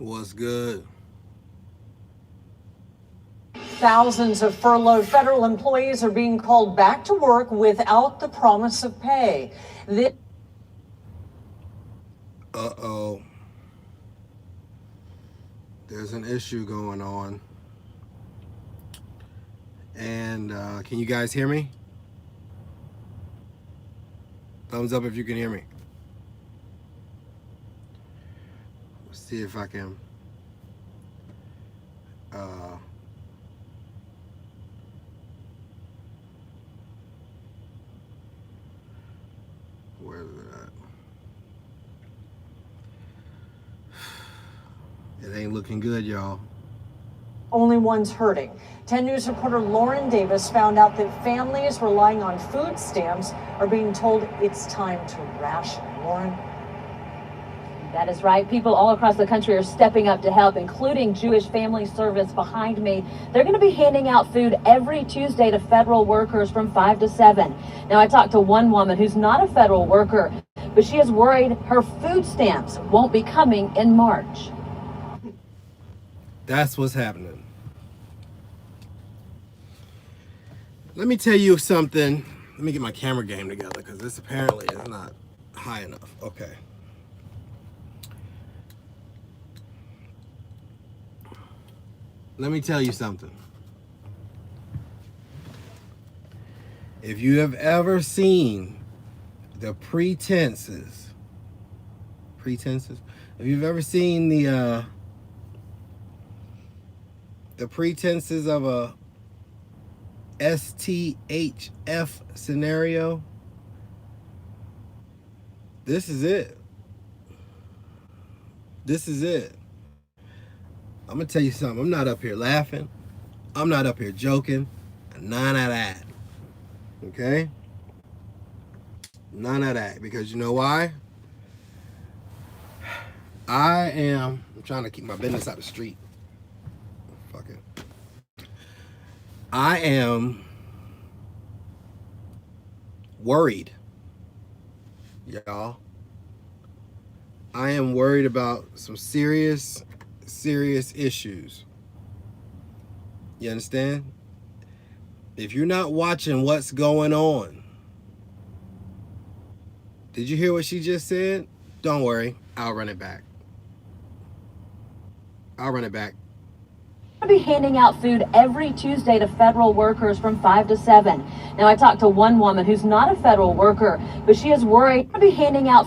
What's good? Thousands of furloughed federal employees are being called back to work without the promise of pay. Uh-oh. There's an issue going on. And can you guys hear me? Thumbs up if you can hear me. Let's see if I can where is it at? It ain't looking good, y'all. Only ones hurting. 10 News reporter Lauren Davis found out that families relying on food stamps are being told it's time to ration. Lauren? That is right. People all across the country are stepping up to help, including Jewish Family Service behind me. They're going to be handing out food every Tuesday to federal workers from 5 to 7. Now, I talked to one woman who's not a federal worker, but she is worried her food stamps won't be coming in March. That's what's happening. Let me tell you something. Let me get my camera game together because this apparently is not high enough. Okay. Let me tell you something. If you have ever seen the pretenses, if you've ever seen the pretenses of a STHF scenario, this is it. This is it. I'm gonna tell you something. I'm not up here laughing. I'm not up here joking. None of that. Okay? None of that. Because you know why? I'm trying to keep my business out the street. Fuck it. I am worried, y'all. I am worried about some serious issues. You understand? If you're not watching what's going on, did you hear what she just said? Don't worry, I'll run it back. We'll be handing out food every Tuesday to federal workers from 5 to 7. Now, I talked to one woman who's not a federal worker, but she is worried. We'll be handing out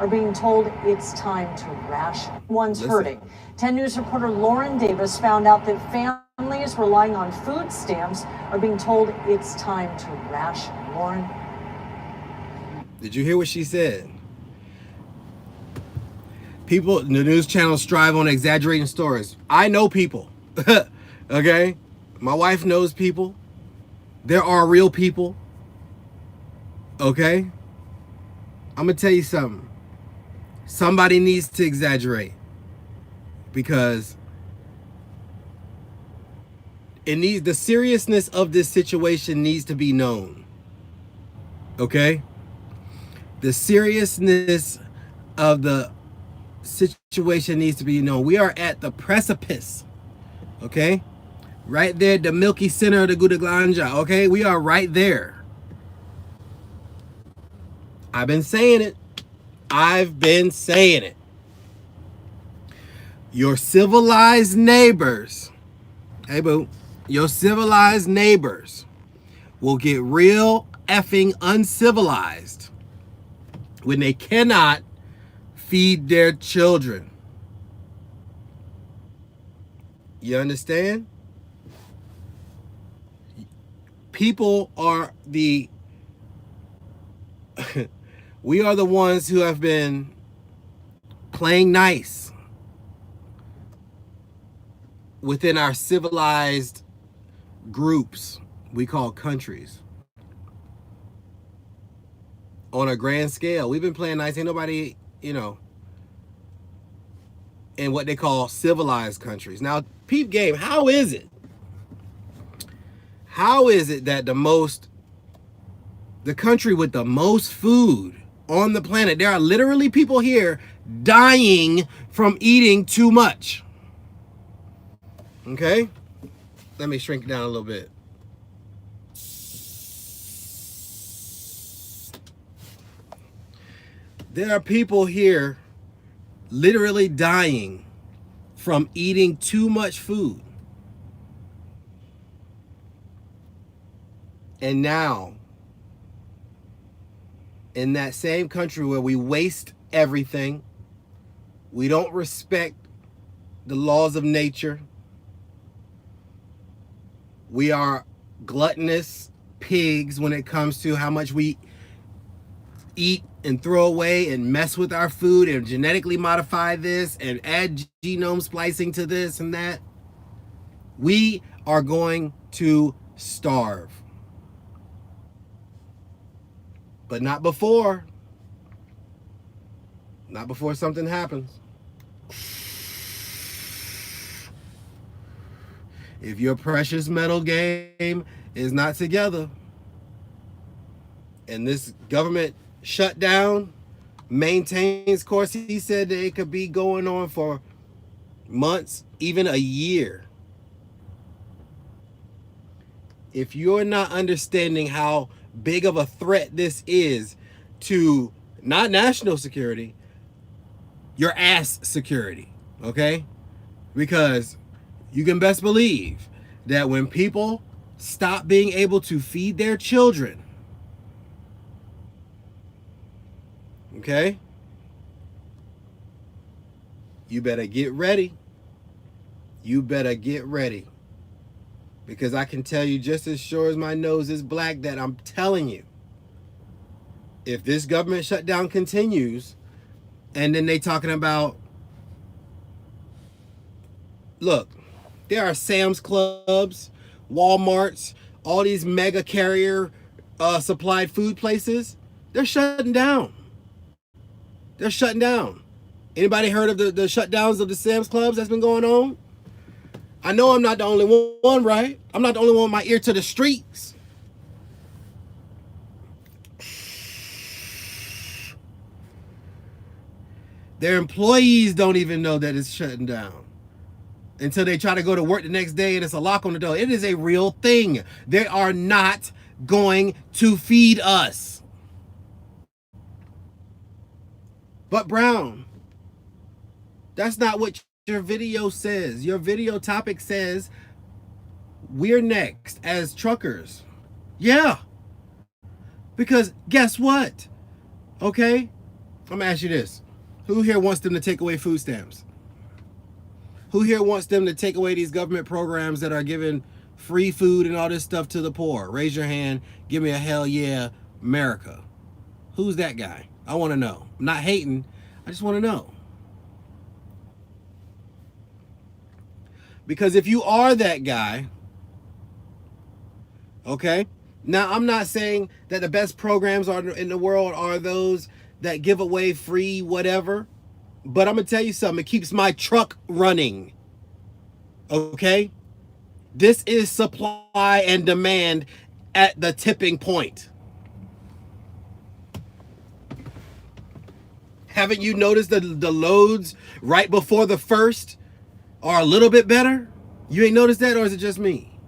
are being told it's time to ration. One's hurting. 10 News reporter Lauren Davis found out that families relying on food stamps are being told it's time to ration. Lauren? Did you hear what she said? People, the news channels strive on exaggerating stories. I know people. Okay? My wife knows people. There are real people. Okay? I'm going to tell you something. Somebody needs to exaggerate. Because the seriousness of this situation needs to be known. Okay? The seriousness of the situation needs to be known. We are at the precipice. Okay? Right there, the milky center of the Gouda Glanja. Okay? We are right there. I've been saying it. Your civilized neighbors, hey boo, your civilized neighbors will get real effing uncivilized when they cannot feed their children. You understand? People are we are the ones who have been playing nice within our civilized groups we call countries. On a grand scale, we've been playing nice. Ain't nobody, in what they call civilized countries. Now, peep game, how is it that the country with the most food on the planet. There are literally people here dying from eating too much. Okay? Let me shrink it down a little bit. There are people here literally dying from eating too much food. And now, in that same country where we waste everything, we don't respect the laws of nature, we are gluttonous pigs when it comes to how much we eat and throw away and mess with our food and genetically modify this and add genome splicing to this and that. We are going to starve. But not before. Not before something happens. If your precious metal game is not together, and this government shutdown maintains course, he said that it could be going on for months, even a year. If you're not understanding how big of a threat this is to not national security, your ass security, okay? Because you can best believe that when people stop being able to feed their children, okay, you better get ready. You better get ready. Because I can tell you just as sure as my nose is black that I'm telling you, if this government shutdown continues, and then they talking about, look, there are Sam's Clubs, Walmarts, all these mega carrier supplied food places, they're shutting down. They're shutting down. Anybody heard of the shutdowns of the Sam's Clubs that's been going on? I know I'm not the only one, right? I'm not the only one with my ear to the streets. Their employees don't even know that it's shutting down until they try to go to work the next day and it's a lock on the door. It is a real thing. They are not going to feed us. But Brown, that's not what your video says. Your video topic says we're next as truckers. Yeah. Because guess what? Okay? I'm gonna ask you this. Who here wants them to take away food stamps? Who here wants them to take away these government programs that are giving free food and all this stuff to the poor? Raise your hand. Give me a hell yeah, America. Who's that guy? I want to know. I'm not hating. I just want to know. Because if you are that guy, okay, now I'm not saying that the best programs are in the world are those that give away free whatever, but I'm gonna tell you something, it keeps my truck running. Okay, this is supply and demand at the tipping point. Haven't you noticed the loads right before the first are a little bit better? You ain't noticed that, or is it just me?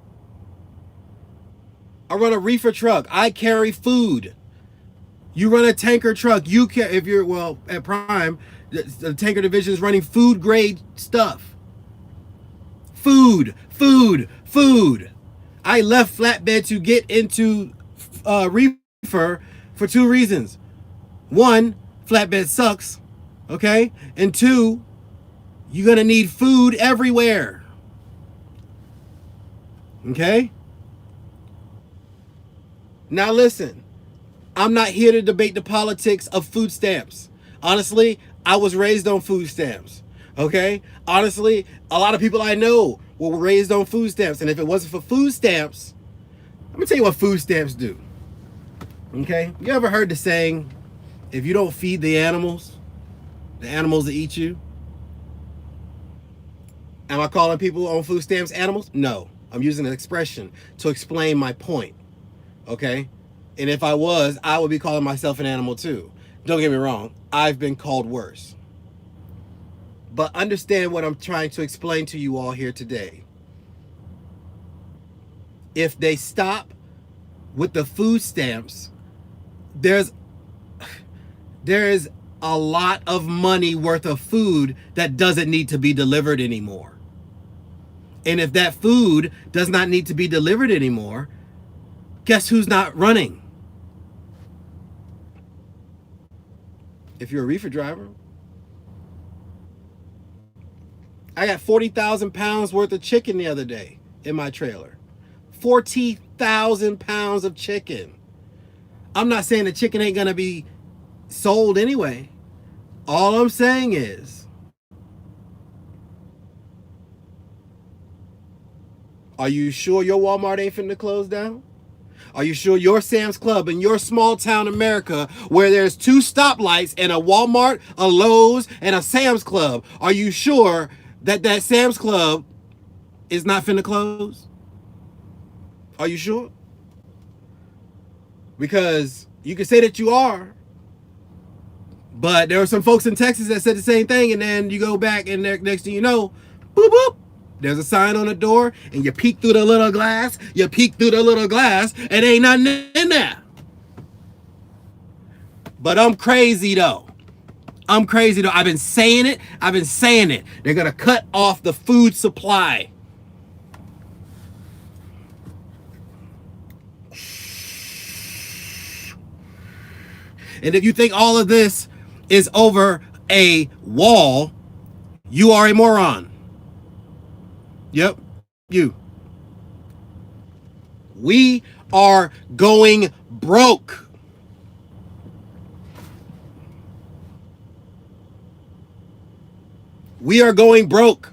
I run a reefer truck. I carry food. You run a tanker truck. You can, if you're, well, at Prime, the tanker division is running food grade stuff. Food. I left flatbed to get into reefer for two reasons. One, flatbed sucks, okay? And two, you're gonna need food everywhere. Okay? Now listen, I'm not here to debate the politics of food stamps. Honestly, I was raised on food stamps. Okay? Honestly, a lot of people I know were raised on food stamps. And if it wasn't for food stamps, let me tell you what food stamps do. Okay? You ever heard the saying, if you don't feed the animals that eat you? Am I calling people on food stamps animals? No. I'm using an expression to explain my point. Okay? And if I was, I would be calling myself an animal too. Don't get me wrong, I've been called worse. But understand what I'm trying to explain to you all here today. If they stop with the food stamps, there is a lot of money worth of food that doesn't need to be delivered anymore. And if that food does not need to be delivered anymore, guess who's not running? If you're a reefer driver. I got 40,000 pounds worth of chicken the other day in my trailer. 40,000 pounds of chicken. I'm not saying the chicken ain't going to be sold anyway. All I'm saying is, are you sure your Walmart ain't finna close down? Are you sure your Sam's Club in your small town America, where there's 2 stoplights and a Walmart, a Lowe's, and a Sam's Club, are you sure that that Sam's Club is not finna close? Are you sure? Because you can say that you are, but there were some folks in Texas that said the same thing, and then you go back and next thing you know, boop, boop, there's a sign on the door, and you peek through the little glass, and ain't nothing in there. But I'm crazy though. I've been saying it. They're going to cut off the food supply. And if you think all of this is over a wall, you are a moron. Yep, you. We are going broke. We are going broke.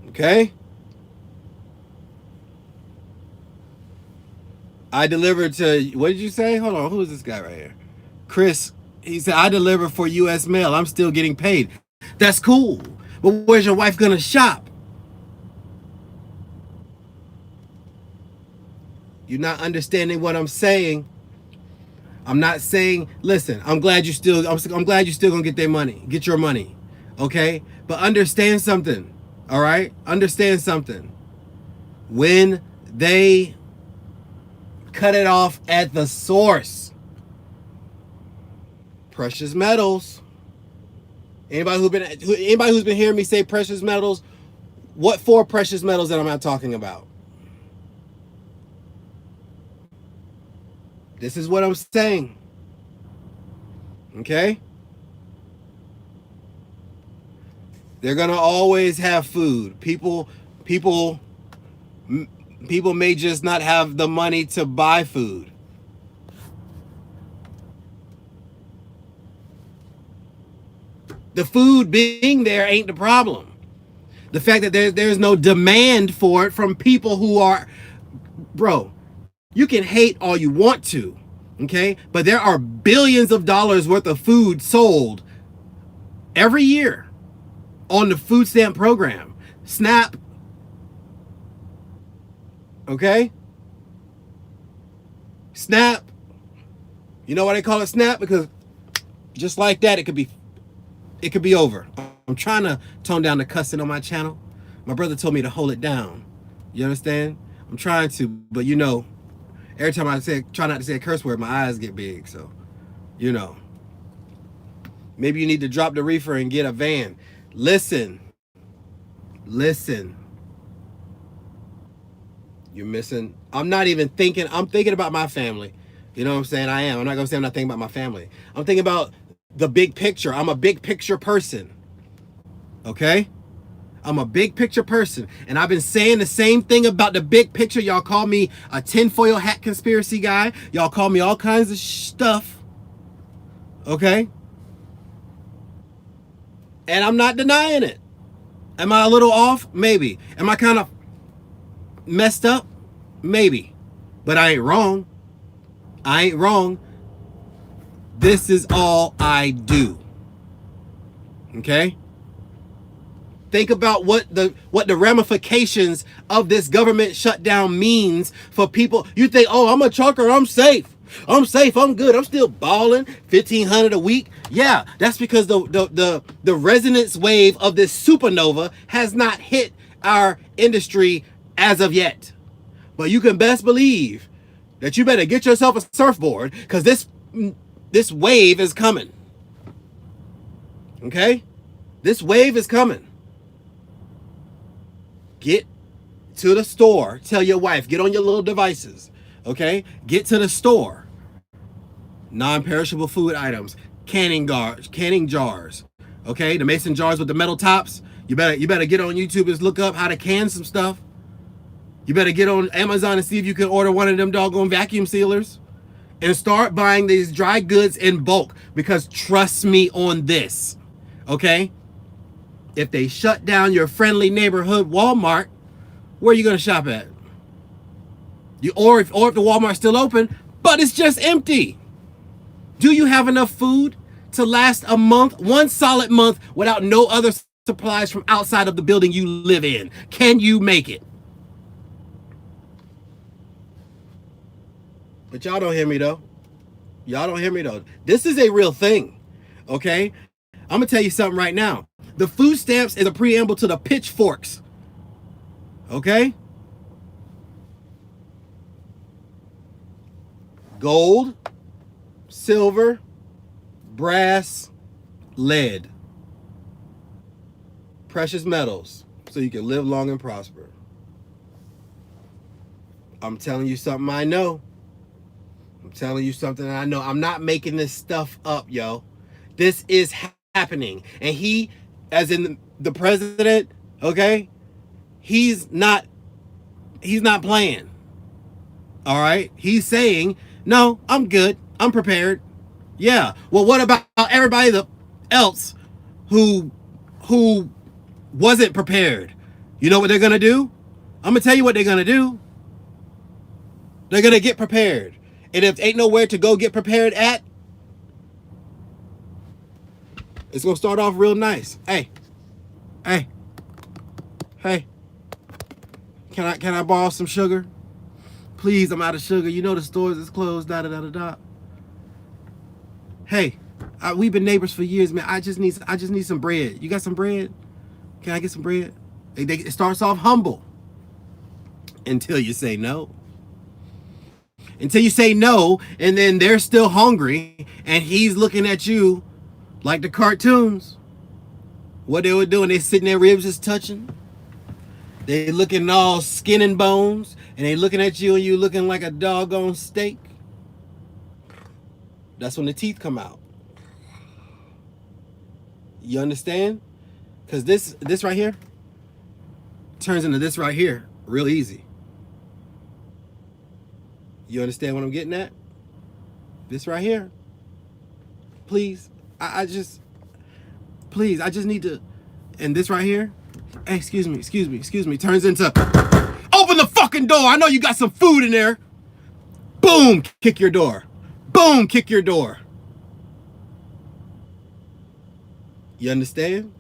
Okay? I delivered to, what did you say? Hold on, who is this guy right here? Chris, he said, I deliver for U.S. mail. I'm still getting paid. That's cool. But where's your wife gonna shop? You're not understanding what I'm saying. I'm not saying, listen, I'm glad you still gonna get your money. Okay? But understand something. All right? Understand something. When they cut it off at the source, precious metals. Anybody who's been hearing me say precious metals, what 4 precious metals that I'm not talking about? This is what I'm saying. Okay? They're gonna always have food. People may just not have the money to buy food. The food being there ain't the problem. The fact that there's no demand for it from people who are, bro, you can hate all you want to, okay? But there are billions of dollars worth of food sold every year on the food stamp program. SNAP. Okay? SNAP. You know why they call it SNAP? Because just like that, it could be over. I'm trying to tone down the cussing on my channel. My brother told me to hold it down. You understand? I'm trying to, but you know, every time I try not to say a curse word, my eyes get big. So, you know, maybe you need to drop the reefer and get a van. Listen. You're missing. I'm not even thinking. I'm thinking about my family. You know what I'm saying? I am. I'm not going to say I'm not thinking about my family. I'm thinking about the big picture. I'm a big picture person. Okay? I'm a big picture person. And I've been saying the same thing about the big picture. Y'all call me a tinfoil hat conspiracy guy. Y'all call me all kinds of stuff. Okay? And I'm not denying it. Am I a little off? Maybe. Am I kind of messed up? Maybe. But I ain't wrong. This is all I do. Okay? Think about what the ramifications of this government shutdown means for people. You think, oh, I'm a trucker, I'm safe. I'm safe, I'm good, I'm still balling, $1,500 a week. Yeah, that's because the resonance wave of this supernova has not hit our industry as of yet. But you can best believe that you better get yourself a surfboard, because this wave is coming. Okay? This wave is coming. Get to the store. Tell your wife, get on your little devices. Okay? Get to the store. Non-perishable food items, canning jars. Okay? The mason jars with the metal tops. You better get on YouTube and look up how to can some stuff. You better get on Amazon and see if you can order one of them doggone vacuum sealers. And start buying these dry goods in bulk, because trust me on this. Okay? If they shut down your friendly neighborhood Walmart, where are you going to shop at? Or if the Walmart's still open, but it's just empty. Do you have enough food to last a month, one solid month, without no other supplies from outside of the building you live in? Can you make it? But y'all don't hear me though. Y'all don't hear me though. This is a real thing. Okay? I'm going to tell you something right now. The food stamps is a preamble to the pitchforks. Okay? Gold, silver, brass, lead. Precious metals, so you can live long and prosper. I'm telling you something I know. I'm telling you something I know. I'm not making this stuff up, yo. This is happening. And he, as in the president, okay, he's not playing. All right? He's saying, no, I'm good. I'm prepared. Yeah. Well, what about everybody else who wasn't prepared? You know what they're going to do? I'm going to tell you what they're going to do. They're going to get prepared. And if ain't nowhere to go get prepared at, it's going to start off real nice. Hey, can I borrow some sugar? Please, I'm out of sugar. You know the stores is closed, da-da-da-da-da. Hey, we've been neighbors for years, man. I just need some bread. You got some bread? Can I get some bread? It starts off humble until you say no. Until you say no, and then they're still hungry, and he's looking at you like the cartoons. What they were doing, they sitting there, ribs just touching. They looking all skin and bones, and they looking at you, and you looking like a doggone steak. That's when the teeth come out. You understand? Because this right here turns into this right here real easy. You understand what I'm getting at? This right here. Please. I just need to. And this right here. Hey, excuse me. Turns into, open the fucking door. I know you got some food in there. Boom, kick your door. Boom, kick your door. You understand?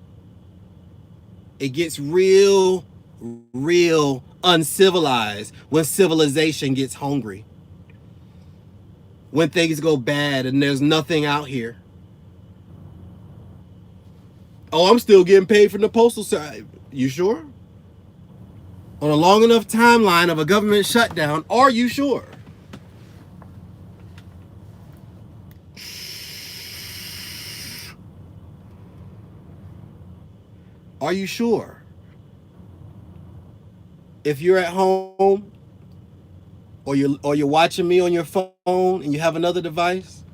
It gets real uncivilized when civilization gets hungry. When things go bad and there's nothing out here. Oh, I'm still getting paid from the postal service. You sure? On a long enough timeline of a government shutdown, are you sure? Are you sure? If you're at home or you're watching me on your phone and you have another device,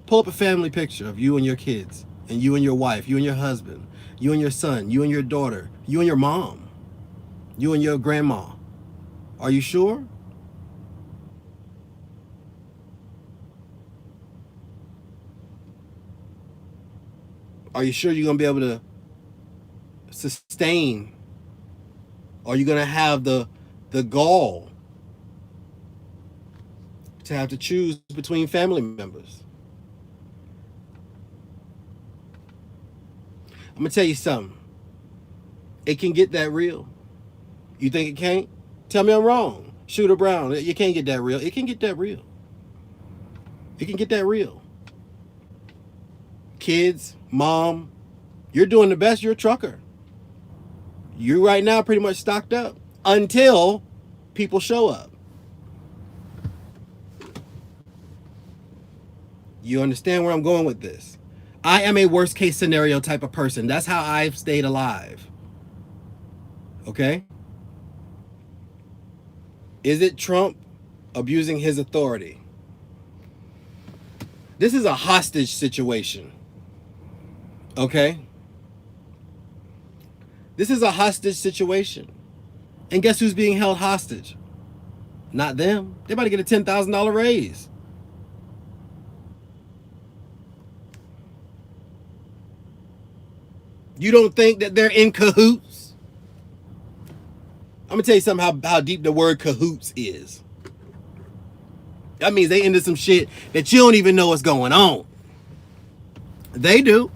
pull up a family picture of you and your kids, and you and your wife, you and your husband, you and your son, you and your daughter, you and your mom, you and your grandma. Are you sure? Are you sure you're going to be able to sustain? Are you going to have the gall to have to choose between family members? I'm going to tell you something. It can get that real. You think it can't? Tell me I'm wrong. Shooter Brown, you can't get that real. It can get that real. It can get that real. Kids, mom, you're doing the best. You're a trucker. You right now pretty much stocked up until people show up. You understand where I'm going with this? I am a worst case scenario type of person. That's how I've stayed alive. Okay? Is it Trump abusing his authority? This is a hostage situation. Okay? This is a hostage situation. And guess who's being held hostage? Not them. They're about to get a $10,000 raise. You don't think that they're in cahoots? I'm going to tell you something how deep the word cahoots is. That means they into some shit that you don't even know what's going on. They do.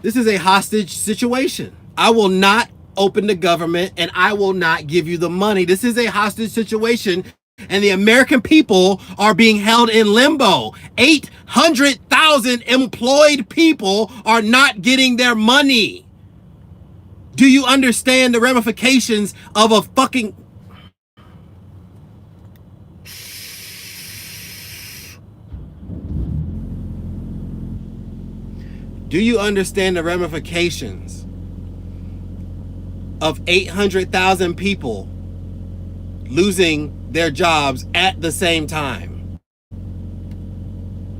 This is a hostage situation. I will not open the government and I will not give you the money. This is a hostage situation and the American people are being held in limbo. 800,000 employed people are not getting their money. Do you understand the ramifications of a fucking... Do you understand the ramifications of 800,000 people losing their jobs at the same time?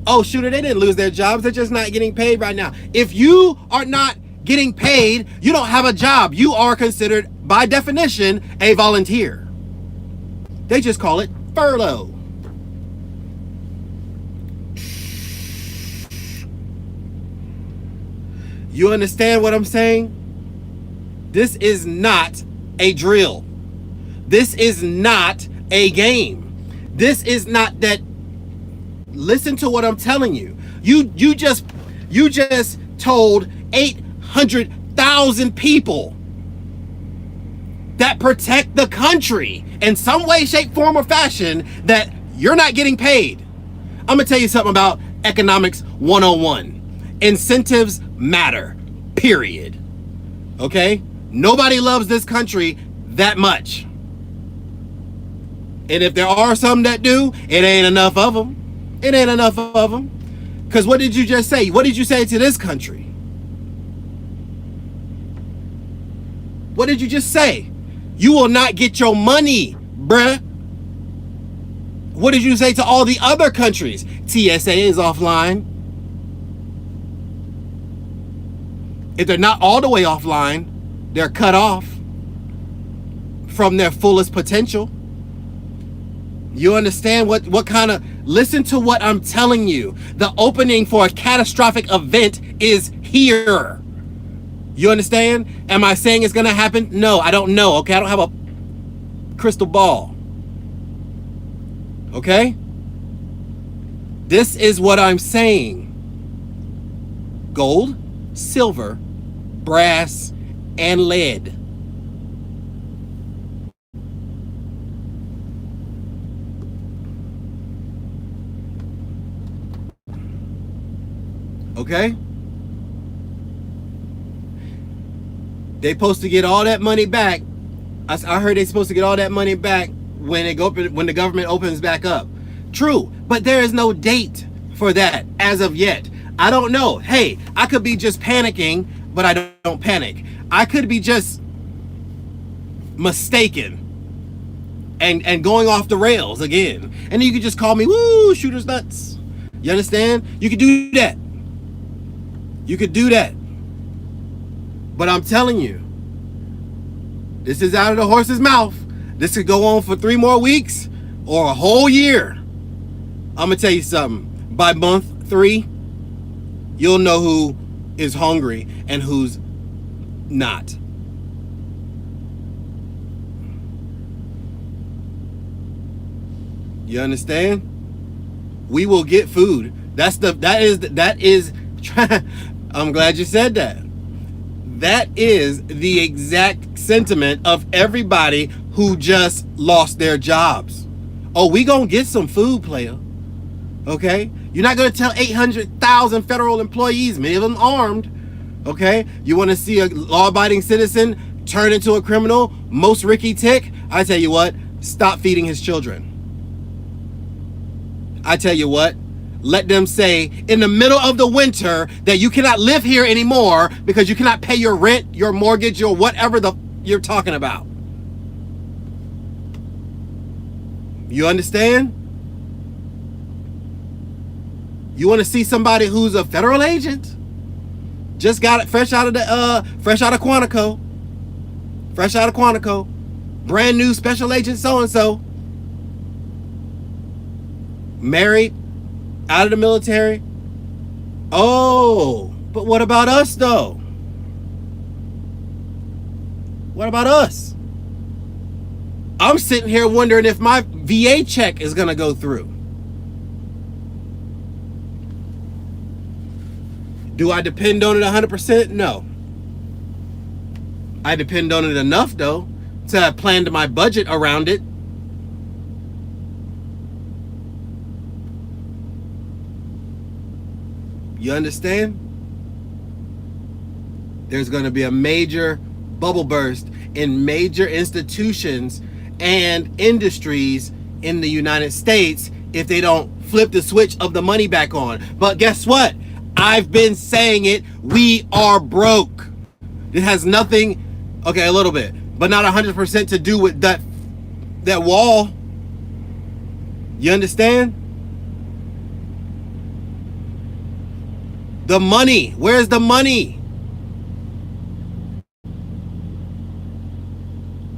Oh, shooter, they didn't lose their jobs. They're just not getting paid right now. If you are not getting paid, you don't have a job. You are considered, by definition, a volunteer. They just call it furlough. You understand what I'm saying? This is not a drill. This is not a game. This is not that. Listen to what I'm telling you. You just told 800,000 people that protect the country in some way, shape, form, or fashion that you're not getting paid. I'm gonna tell you something about economics 101. Incentives matter, period. Okay? Nobody loves this country that much. And if there are some that do, it ain't enough of them. It ain't enough of them. Because what did you just say? What did you say to this country? What did you just say? You will not get your money, bruh. What did you say to all the other countries? TSA is offline. If they're not all the way offline, they're cut off from their fullest potential. You understand what kind of... Listen to what I'm telling you. The opening for a catastrophic event is here. You understand? Am I saying it's going to happen? No, I don't know. Okay, I don't have a crystal ball. Okay? This is what I'm saying. Gold, silver, brass, and lead. Okay? They supposed to get all that money back. I heard they're supposed to get all that money back when the government opens back up. True, but there is no date for that as of yet. I don't know. Hey, I could be just panicking, but I don't panic. I could be just mistaken and going off the rails again. And then you could just call me, woo, shooter's nuts. You understand? You could do that. You could do that. But I'm telling you, this is out of the horse's mouth. This could go on for 3 more weeks or a whole year. I'm going to tell you something. By month 3, you'll know who is hungry and who's not. You understand? We will get food. That is I'm glad you said that. That is the exact sentiment of everybody who just lost their jobs. Oh, we gonna get some food, player. Okay? You're not gonna tell 800,000 federal employees, many of them armed. Okay? You wanna see a law-abiding citizen turn into a criminal, most Ricky Tick? I tell you what, stop feeding his children. I tell you what, let them say in the middle of the winter that you cannot live here anymore because you cannot pay your rent, your mortgage, or whatever you're talking about. You understand? You want to see somebody who's a federal agent? Just got it fresh out of Quantico. Fresh out of Quantico. Brand new special agent so-and-so. Married, out of the military. Oh, but what about us though? What about us? I'm sitting here wondering if my VA check is gonna go through. Do I depend on it 100%? No. I depend on it enough though to have planned my budget around it. You understand? There's going to be a major bubble burst in major institutions and industries in the United States if they don't flip the switch of the money back on. But guess what? I've been saying it. We are broke. It has nothing, okay, a little bit, but not 100% to do with that wall. You understand? The money. Where's the money?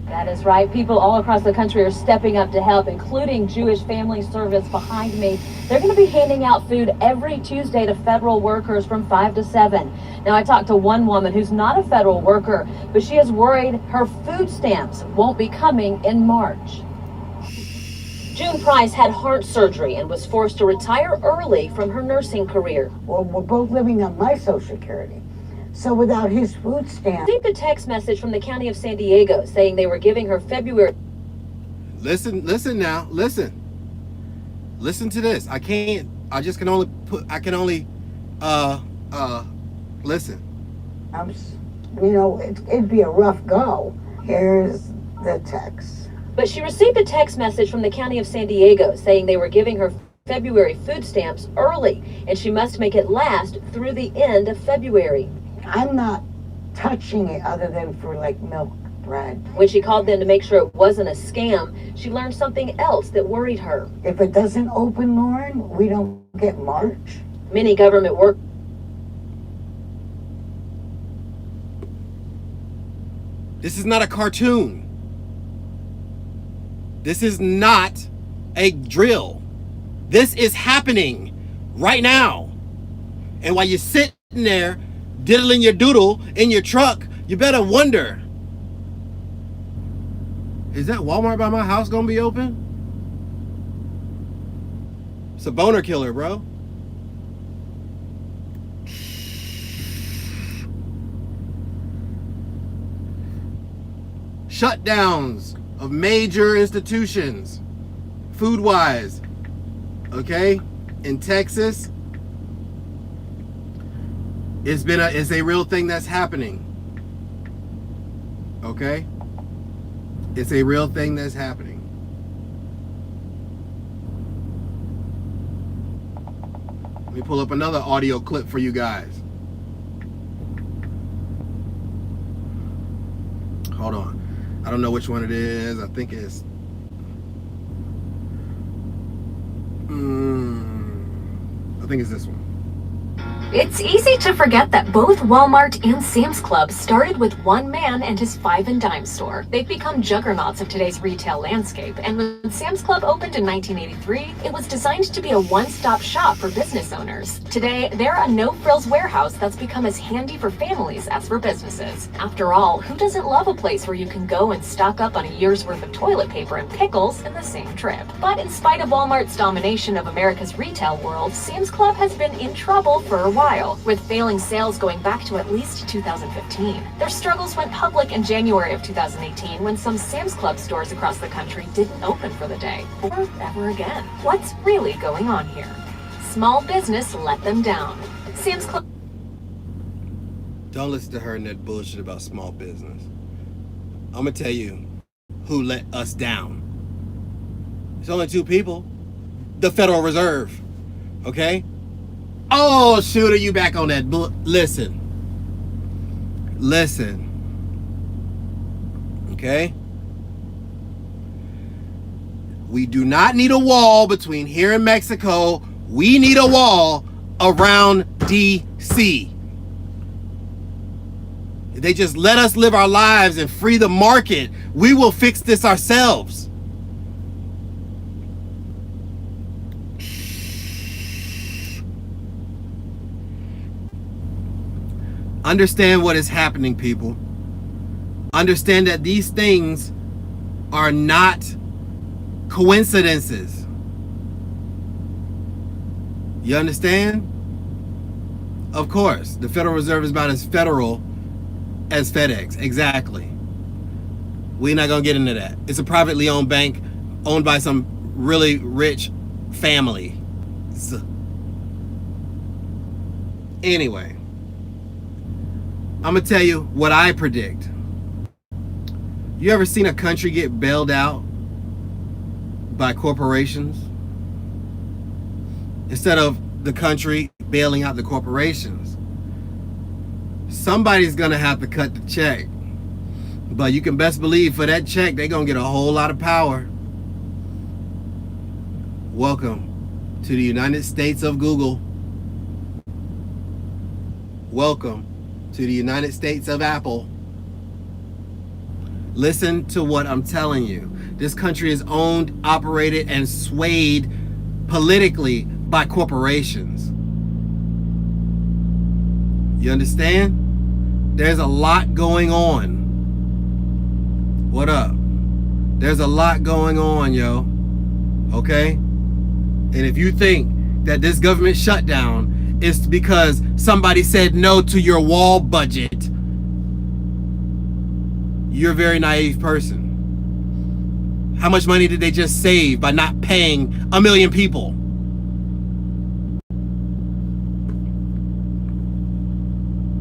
That is right. People all across the country are stepping up to help, including Jewish Family Service behind me. They're going to be handing out food every Tuesday to federal workers from 5 to 7. Now, I talked to one woman who's not a federal worker, but she is worried her food stamps won't be coming in March. June Price had heart surgery and was forced to retire early from her nursing career. Well, we're both living on my Social Security. So without his food stamp. Received a text message from the county of San Diego saying they were giving her February. Listen now. Listen to this. I can only listen. It'd be a rough go. Here's the text. But she received a text message from the county of San Diego saying they were giving her February food stamps early and she must make it last through the end of February. I'm not touching it other than for like milk, bread. When she called them to make sure it wasn't a scam, she learned something else that worried her. If it doesn't open, Lauren, we don't get March. Many government work. This is not a cartoon. This is not a drill. This is happening right now. And while you're sitting there diddling your doodle in your truck, you better wonder, is that Walmart by my house gonna be open? It's a boner killer, bro. Shutdowns of major institutions, food-wise, okay, in Texas, it's a real thing that's happening, okay? It's a real thing that's happening. Let me pull up another audio clip for you guys. Hold on. I don't know which one it is. I think it's I think it's this one. It's easy to forget that both Walmart and Sam's Club started with one man and his 5 and dime store. They've become juggernauts of today's retail landscape, and when Sam's Club opened in 1983, it was designed to be a one-stop shop for business owners. Today, they're a no-frills warehouse that's become as handy for families as for businesses. After all, who doesn't love a place where you can go and stock up on a year's worth of toilet paper and pickles in the same trip? But in spite of Walmart's domination of America's retail world, Sam's Club has been in trouble for a while. while, with failing sales going back to at least 2015. Their struggles went public in January of 2018 when some Sam's Club stores across the country didn't open for the day, or ever again. What's really going on here? Small business let them down. Sam's Club. Don't listen to her and that bullshit about small business. I'm gonna tell you who let us down. It's only two people. The Federal Reserve. Okay? Oh, Shooter, you back on that listen. Okay? We do not need a wall between here and Mexico. We need a wall around DC. If they just let us live our lives and free the market, we will fix this ourselves. Understand what is happening, people. Understand that these things are not coincidences. You understand? Of course, the Federal Reserve is about as federal as FedEx. Exactly. We're not going to get into that. It's a privately owned bank owned by some really rich family. Anyway, I'm going to tell you what I predict. You ever seen a country get bailed out by corporations? Instead of the country bailing out the corporations, somebody's going to have to cut the check. But you can best believe for that check, they're going to get a whole lot of power. Welcome to the United States of Google. Welcome to the United States of Apple. Listen to what I'm telling you. This country is owned, operated, and swayed politically by corporations. You understand? There's a lot going on. What up? There's a lot going on, yo. Okay? And if you think that this government shutdown is because somebody said no to your wall budget, you're a very naive person. How much money did they just save by not paying 1 million people?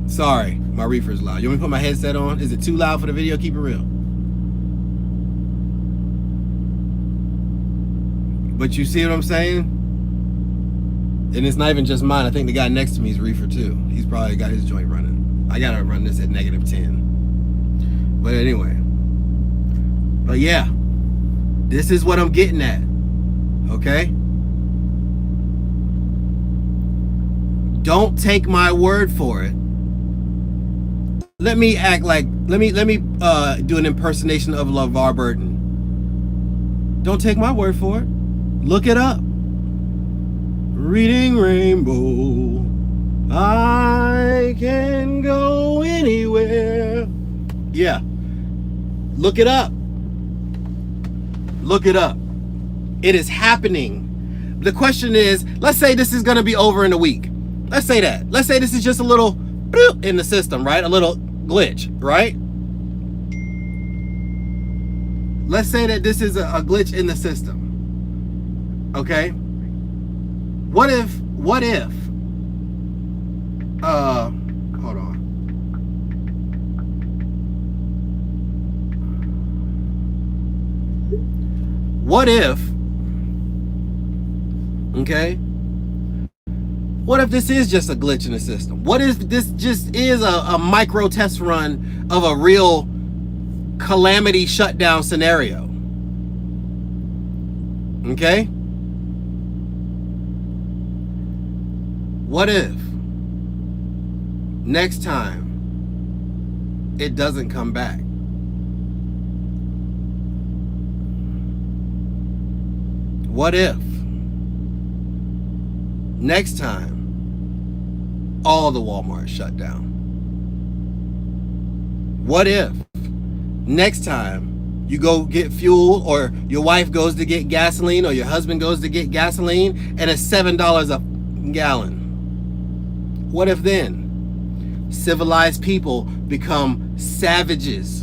Sorry, my reefer's loud. You want me to put my headset on? Is it too loud for the video? Keep it real. But you see what I'm saying? And it's not even just mine. I think the guy next to me is reefer too. He's probably got his joint running. I gotta run this at -10. But anyway. But yeah. This is what I'm getting at. Okay? Don't take my word for it. Let me do an impersonation of LeVar Burton. Don't take my word for it. Look it up. Reading Rainbow. I can go anywhere. Yeah. Look it up. Look it up. It is happening. The question is, let's say this is going to be over in a week. Let's say that. Let's say this is just a little bloop in the system, right? A little glitch, right? Let's say that this is a glitch in the system. Okay? What if hold on. What if, okay? What if this is just a glitch in the system? What if this just is a micro test run of a real calamity shutdown scenario? Okay? What if next time it doesn't come back? What if next time all the Walmarts shut down? What if next time you go get fuel, or your wife goes to get gasoline, or your husband goes to get gasoline, and it's $7 a gallon? What if then civilized people become savages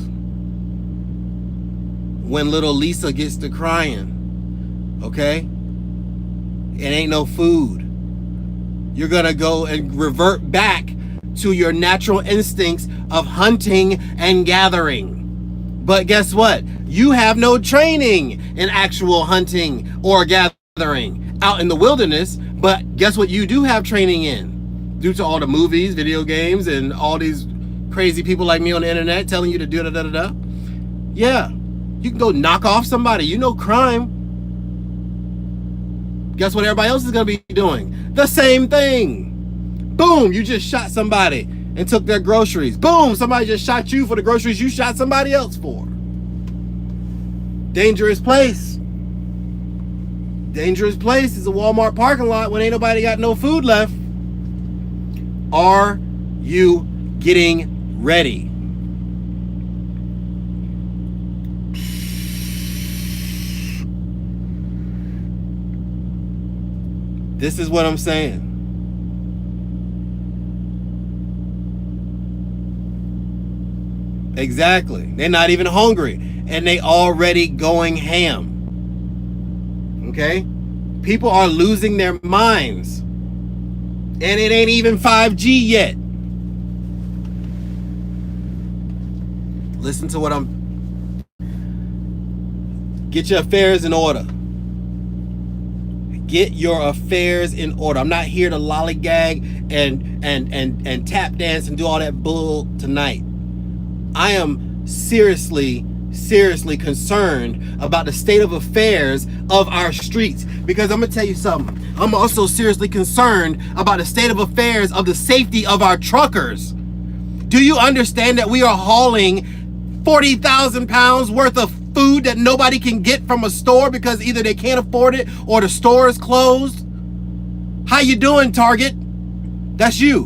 when little Lisa gets to crying? Okay? It ain't no food. You're gonna go and revert back to your natural instincts of hunting and gathering. But guess what? You have no training in actual hunting or gathering out in the wilderness. But guess what you do have training in? Due to all the movies, video games, and all these crazy people like me on the internet telling you to do da-da-da-da. Yeah, you can go knock off somebody. You know crime. Guess what everybody else is going to be doing? The same thing. Boom, you just shot somebody and took their groceries. Boom, somebody just shot you for the groceries you shot somebody else for. Dangerous place. Dangerous place is a Walmart parking lot when ain't nobody got no food left. Are you getting ready? This is what I'm saying. Exactly. They're not even hungry and they already going ham. Okay? People are losing their minds. And it ain't even 5G yet. Listen to what get your affairs in order. Get your affairs in order. I'm not here to lollygag and tap dance and do all that bull tonight. I am seriously concerned about the state of affairs of our streets, because I'm gonna tell you something. I'm also seriously concerned about the state of affairs of the safety of our truckers. Do you understand that we are hauling 40,000 pounds worth of food that nobody can get from a store because either they can't afford it or the store is closed? How you doing, Target? That's you.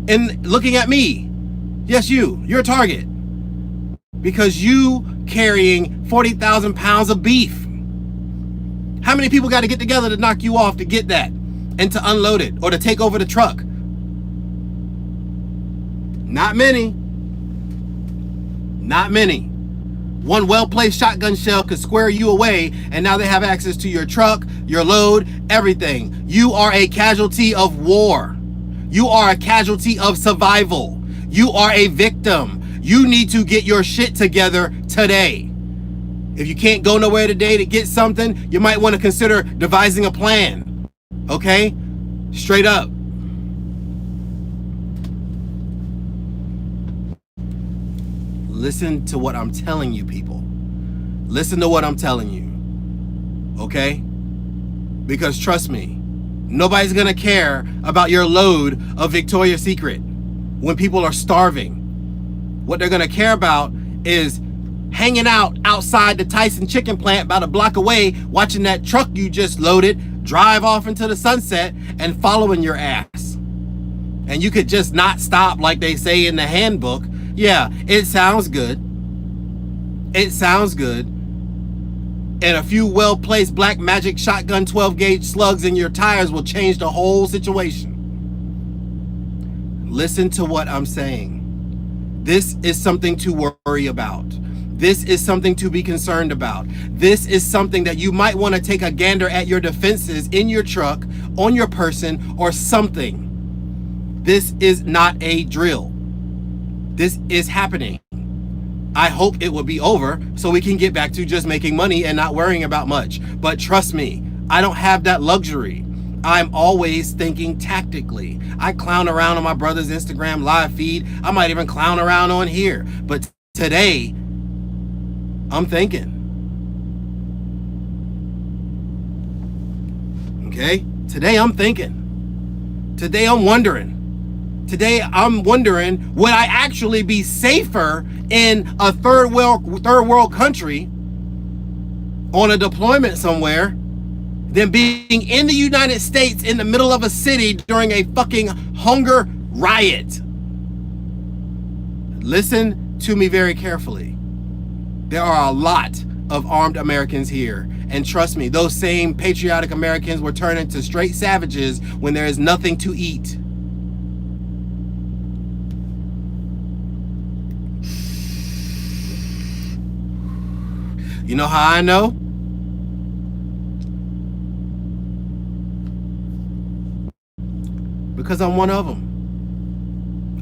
And looking at me. Yes, you're Target. Because you carrying 40,000 pounds of beef. How many people got to get together to knock you off to get that and to unload it or to take over the truck? Not many. Not many. One well-placed shotgun shell could square you away, and now they have access to your truck, your load, everything. You are a casualty of war. You are a casualty of survival. You are a victim. You need to get your shit together today. If you can't go nowhere today to get something, you might want to consider devising a plan. Okay? Straight up. Listen to what I'm telling you, people. Listen to what I'm telling you. Okay? Because trust me, nobody's gonna care about your load of Victoria's Secret when people are starving. What they're gonna care about is hanging out outside the Tyson chicken plant about a block away, watching that truck you just loaded drive off into the sunset and following your ass. And you could just not stop like they say in the handbook. Yeah, it sounds good. It sounds good. And a few well-placed black magic shotgun 12-gauge slugs in your tires will change the whole situation. Listen to what I'm saying. This is something to worry about. This is something to be concerned about. This is something that you might want to take a gander at your defenses in your truck, on your person, or something. This is not a drill. This is happening. I hope it will be over so we can get back to just making money and not worrying about much. But trust me, I don't have that luxury. I'm always thinking tactically. I clown around on my brother's Instagram live feed. I might even clown around on here. But today, I'm thinking. Okay? Today, I'm thinking. Today, I'm wondering. Today, I'm wondering, would I actually be safer in a third world country on a deployment somewhere than being in the United States in the middle of a city during a fucking hunger riot? Listen to me very carefully. There are a lot of armed Americans here. And trust me, those same patriotic Americans will turn into straight savages when there is nothing to eat. You know how I know? Because I'm one of them.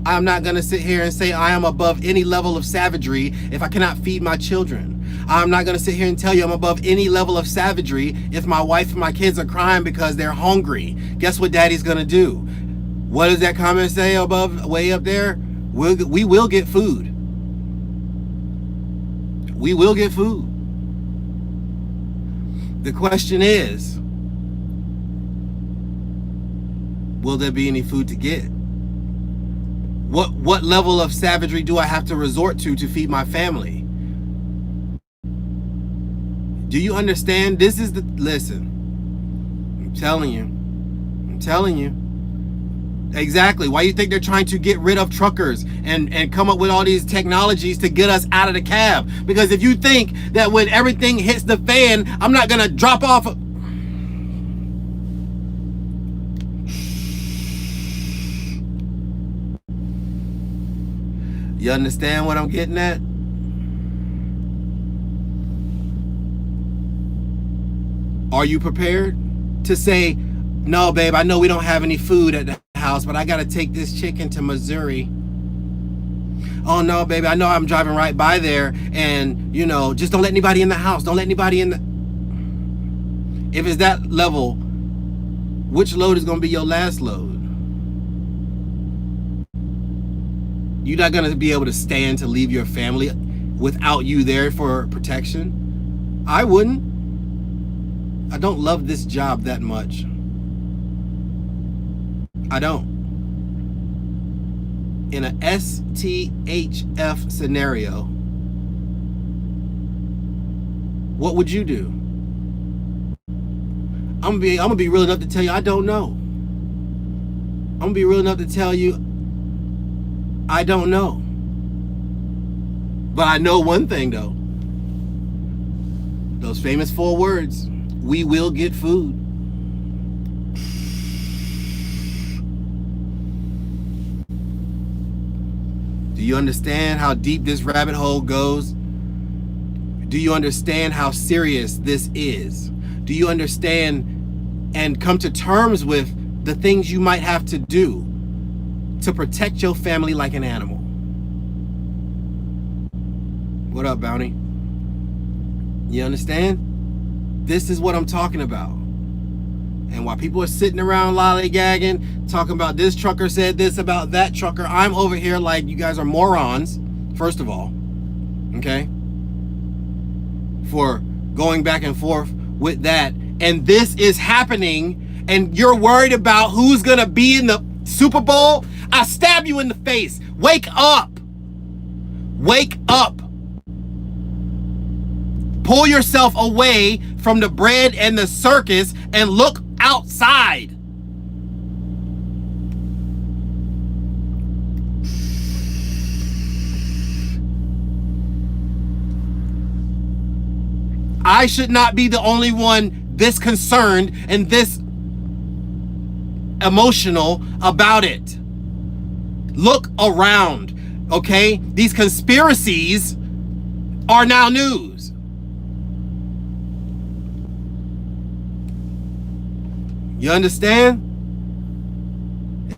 I'm not going to sit here and say I am above any level of savagery if I cannot feed my children. I'm not going to sit here and tell you I'm above any level of savagery if my wife and my kids are crying because they're hungry. Guess what daddy's going to do? What does that comment say above, way up there? We will get food. We will get food. The question is, will there be any food to get? What level of savagery do I have to resort to feed my family? Do you understand? This is the, listen, I'm telling you. Exactly. Why you think they're trying to get rid of truckers and come up with all these technologies to get us out of the cab? Because if you think that when everything hits the fan, I'm not going to drop off. You understand what I'm getting at? Are you prepared to say, no, babe, I know we don't have any food at the house, but I got to take this chicken to Missouri. Oh, no, baby, I know I'm driving right by there, and, you know, just don't let anybody in the house. Don't let anybody in the... If it's that level, which load is going to be your last load? You're not going to be able to stand to leave your family without you there for protection? I wouldn't. I don't love this job that much. I don't. In a STHF scenario, what would you do? I'm gonna be real enough to tell you I don't know. I'm gonna be real enough to tell you I don't know. But I know one thing though. Those famous 4 words, we will get food. Do you understand how deep this rabbit hole goes? Do you understand how serious this is? Do you understand and come to terms with the things you might have to do to protect your family like an animal? What up, Bounty? You understand? This is what I'm talking about. And while people are sitting around lollygagging, talking about this trucker said this about that trucker, I'm over here like you guys are morons, first of all, okay? For going back and forth with that. And this is happening, and you're worried about who's gonna be in the Super Bowl? I stab you in the face. Wake up. Wake up. Pull yourself away from the bread and the circus and look outside. I should not be the only one this concerned and this emotional about it. Look around, okay? These conspiracies are now news. You understand?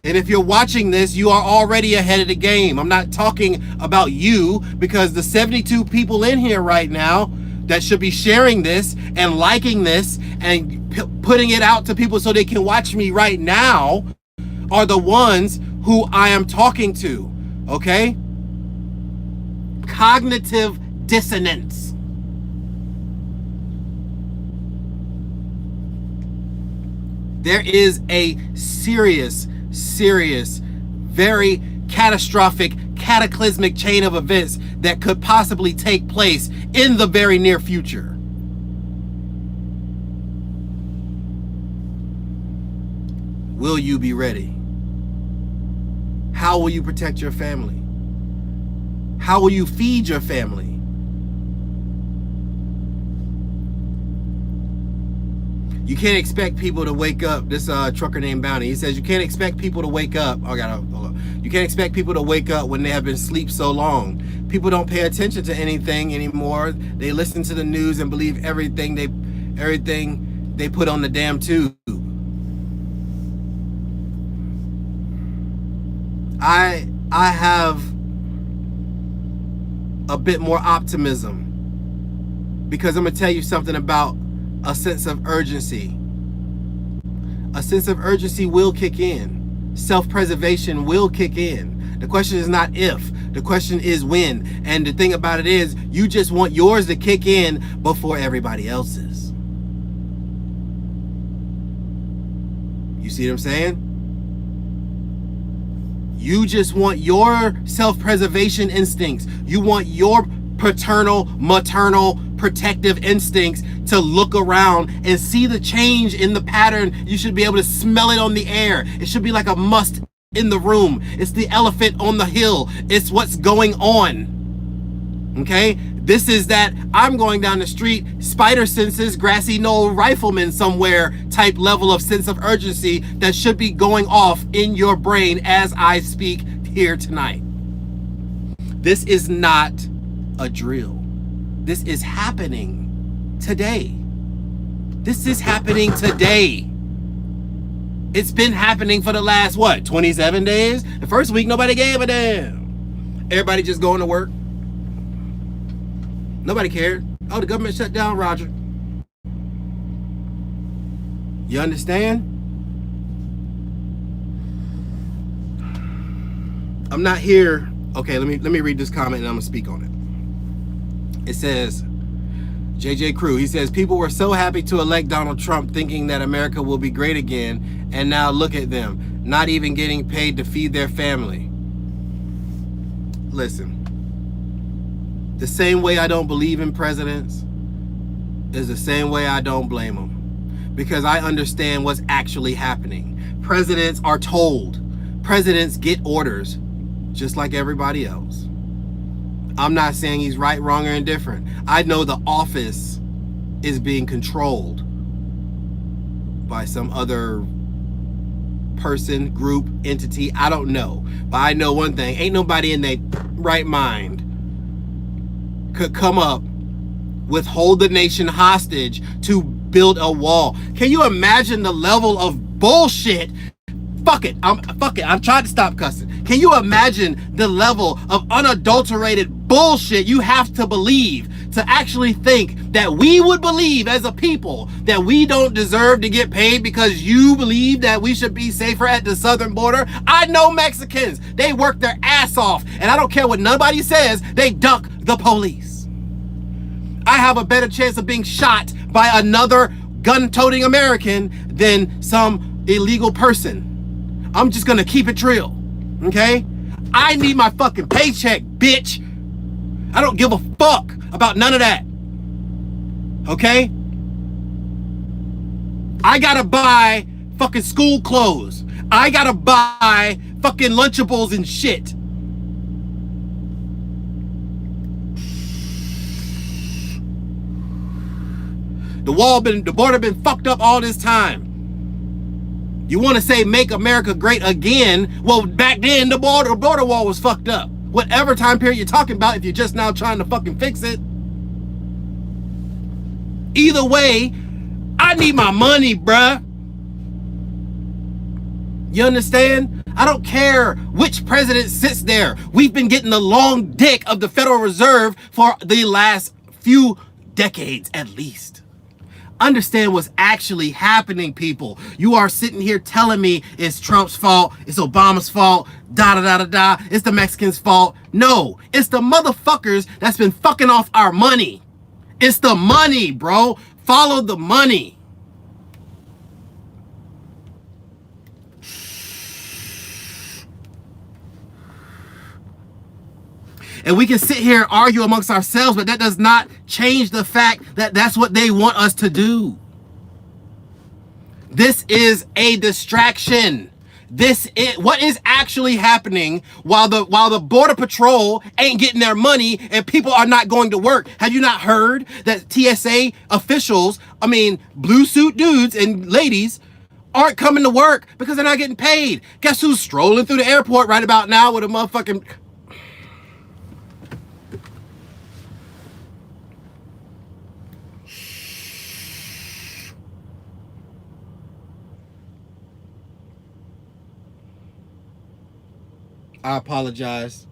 And if you're watching this, you are already ahead of the game. I'm not talking about you, because the 72 people in here right now that should be sharing this and liking this and putting it out to people so they can watch me right now are the ones who I am talking to, okay? Cognitive dissonance. There is a serious, very catastrophic, cataclysmic chain of events that could possibly take place in the very near future. Will you be ready? How will you protect your family? How will you feed your family? You can't expect people to wake up. This trucker named Bounty, he says you can't expect people to wake up. Oh, hold on. You can't expect people to wake up when they have been asleep so long. People don't pay attention to anything anymore. They listen to the news and believe everything they put on the damn tube. I have a bit more optimism, because I'm gonna tell you something about a sense of urgency. A sense of urgency will kick in. Self-preservation will kick in. The question is not if, the question is when. And the thing about it is, you just want yours to kick in before everybody else's. You see what I'm saying? You just want your self-preservation instincts. You want your paternal, maternal, protective instincts to look around and see the change in the pattern. You should be able to smell it on the air. It should be like a must in the room. It's the elephant on the hill. It's what's going on. Okay? This is that I'm going down the street, spider senses, grassy knoll rifleman somewhere type level of sense of urgency that should be going off in your brain as I speak here tonight. This is not a drill. This is happening today. This is happening today. It's been happening for the last, 27 days? The first week, nobody gave a damn. Everybody just going to work. Nobody cared. Oh, the government shut down, Roger. You understand? I'm not here. Okay, let me read this comment and I'm gonna speak on it. It says, JJ Crew, he says, people were so happy to elect Donald Trump thinking that America will be great again, and now look at them, not even getting paid to feed their family. Listen, the same way I don't believe in presidents is the same way I don't blame them, because I understand what's actually happening. Presidents are told. Presidents get orders just like everybody else. I'm not saying he's right, wrong, or indifferent. I know the office is being controlled by some other person, group, entity. I don't know. But I know one thing. Ain't nobody in their right mind could come up with hold the nation hostage to build a wall. Can you imagine the level of bullshit? Fuck it. I'm trying to stop cussing. Can you imagine the level of unadulterated bullshit you have to believe to actually think that we would believe as a people that we don't deserve to get paid because you believe that we should be safer at the southern border? I know Mexicans. They work their ass off, and I don't care what nobody says, they duck the police. I have a better chance of being shot by another gun-toting American than some illegal person. I'm just gonna keep it real, okay? I need my fucking paycheck, bitch. I don't give a fuck about none of that, okay? I gotta buy fucking school clothes. I gotta buy fucking Lunchables and shit. The border been fucked up all this time. You want to say make America great again? Well, back then the border wall was fucked up. Whatever time period you're talking about, if you're just now trying to fucking fix it. Either way, I need my money, bruh. You understand? I don't care which president sits there. We've been getting the long dick of the Federal Reserve for the last few decades at least. Understand what's actually happening, people. You are sitting here telling me it's Trump's fault, it's Obama's fault, it's the Mexicans' fault. No, it's the motherfuckers that's been fucking off our money. It's the money, bro. Follow the money. And we can sit here and argue amongst ourselves, but that does not change the fact that that's what they want us to do. This is a distraction. This is what is actually happening while the Border Patrol ain't getting their money and people are not going to work. Have you not heard that TSA officials, blue suit dudes and ladies, aren't coming to work because they're not getting paid. Guess who's strolling through the airport right about now with a motherfucking... I apologize.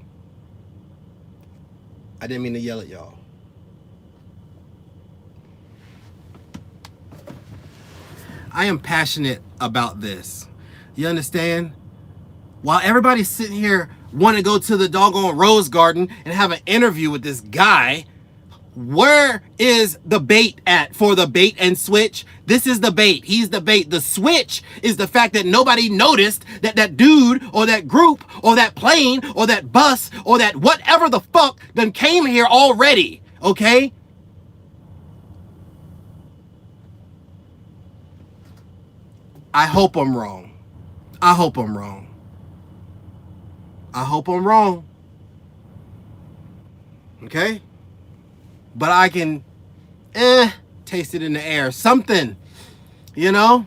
I didn't mean to yell at y'all. I am passionate about this. You understand? While everybody's sitting here wanting to go to the doggone Rose Garden and have an interview with this guy, where is the bait at for the bait and switch? This is the bait. He's the bait. The switch is the fact that nobody noticed that that dude or that group or that plane or that bus or that whatever the fuck done came here already. Okay? I hope I'm wrong. I hope I'm wrong. I hope I'm wrong. Okay? But I can taste it in the air. Something, you know?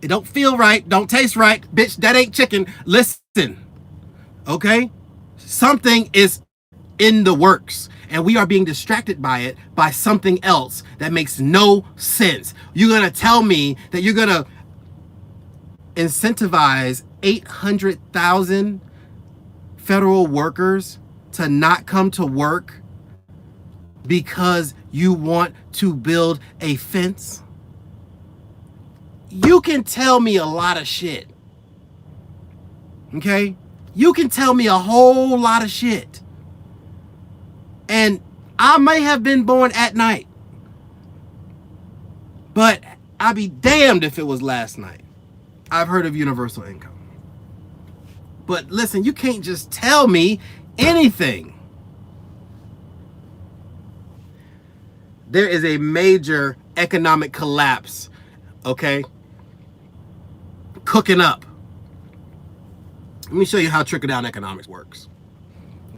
It don't feel right. Don't taste right. Bitch, that ain't chicken. Listen. Okay? Something is in the works. And we are being distracted by it, by something else that makes no sense. You're going to tell me that you're going to incentivize 800,000 federal workers to not come to work because you want to build a fence? You can tell me a lot of shit. Okay? You can tell me a whole lot of shit. And I may have been born at night. But I'd be damned if it was last night. I've heard of universal income. But listen, you can't just tell me anything. There is a major economic collapse, okay, cooking up. Let me show you how trickle-down economics works,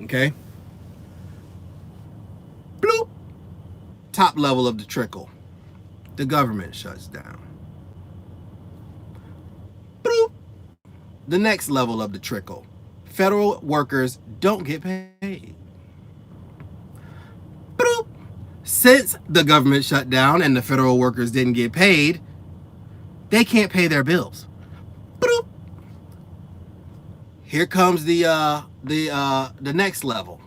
okay? Bloop. Top level of the trickle. The government shuts down. Bloop. The next level of the trickle. Federal workers don't get paid. Bloop. Since the government shut down and the federal workers didn't get paid, they can't pay their bills. Bloop. Here comes the next level.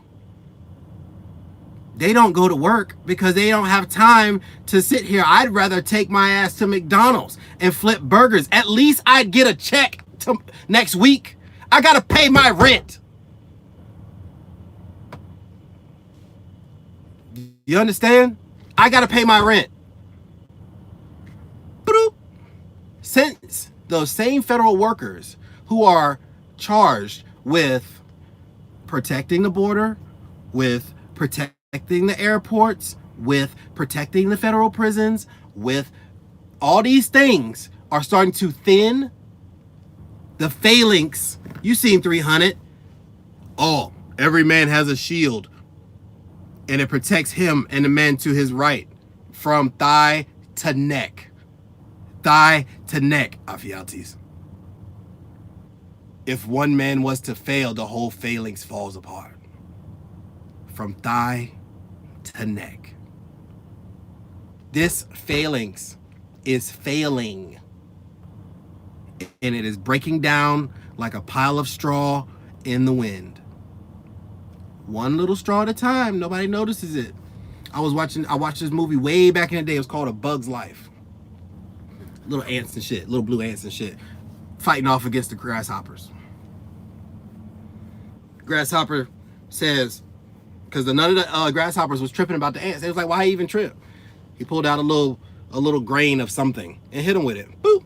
They don't go to work because they don't have time to sit here. I'd rather take my ass to McDonald's and flip burgers. At least I'd get a check next week. I gotta pay my rent. You understand? I gotta pay my rent. Bloop. Since those same federal workers who are charged with protecting the border, with protecting the airports, with protecting the federal prisons, with all these things are starting to thin the phalanx. You seen 300. Oh, every man has a shield and it protects him and the man to his right from thigh to neck. Thigh to neck, Afiatis. If one man was to fail, the whole phalanx falls apart. From thigh to neck. This phalanx is failing. And it is breaking down like a pile of straw in the wind. One little straw at a time. Nobody notices it. I watched this movie way back in the day. It was called A Bug's Life. Little ants and shit. Little blue ants and shit. Fighting off against the grasshoppers. Grasshopper says, because none of the grasshoppers was tripping about the ants. They was like, why even trip? He pulled out a little grain of something and hit him with it. Boop.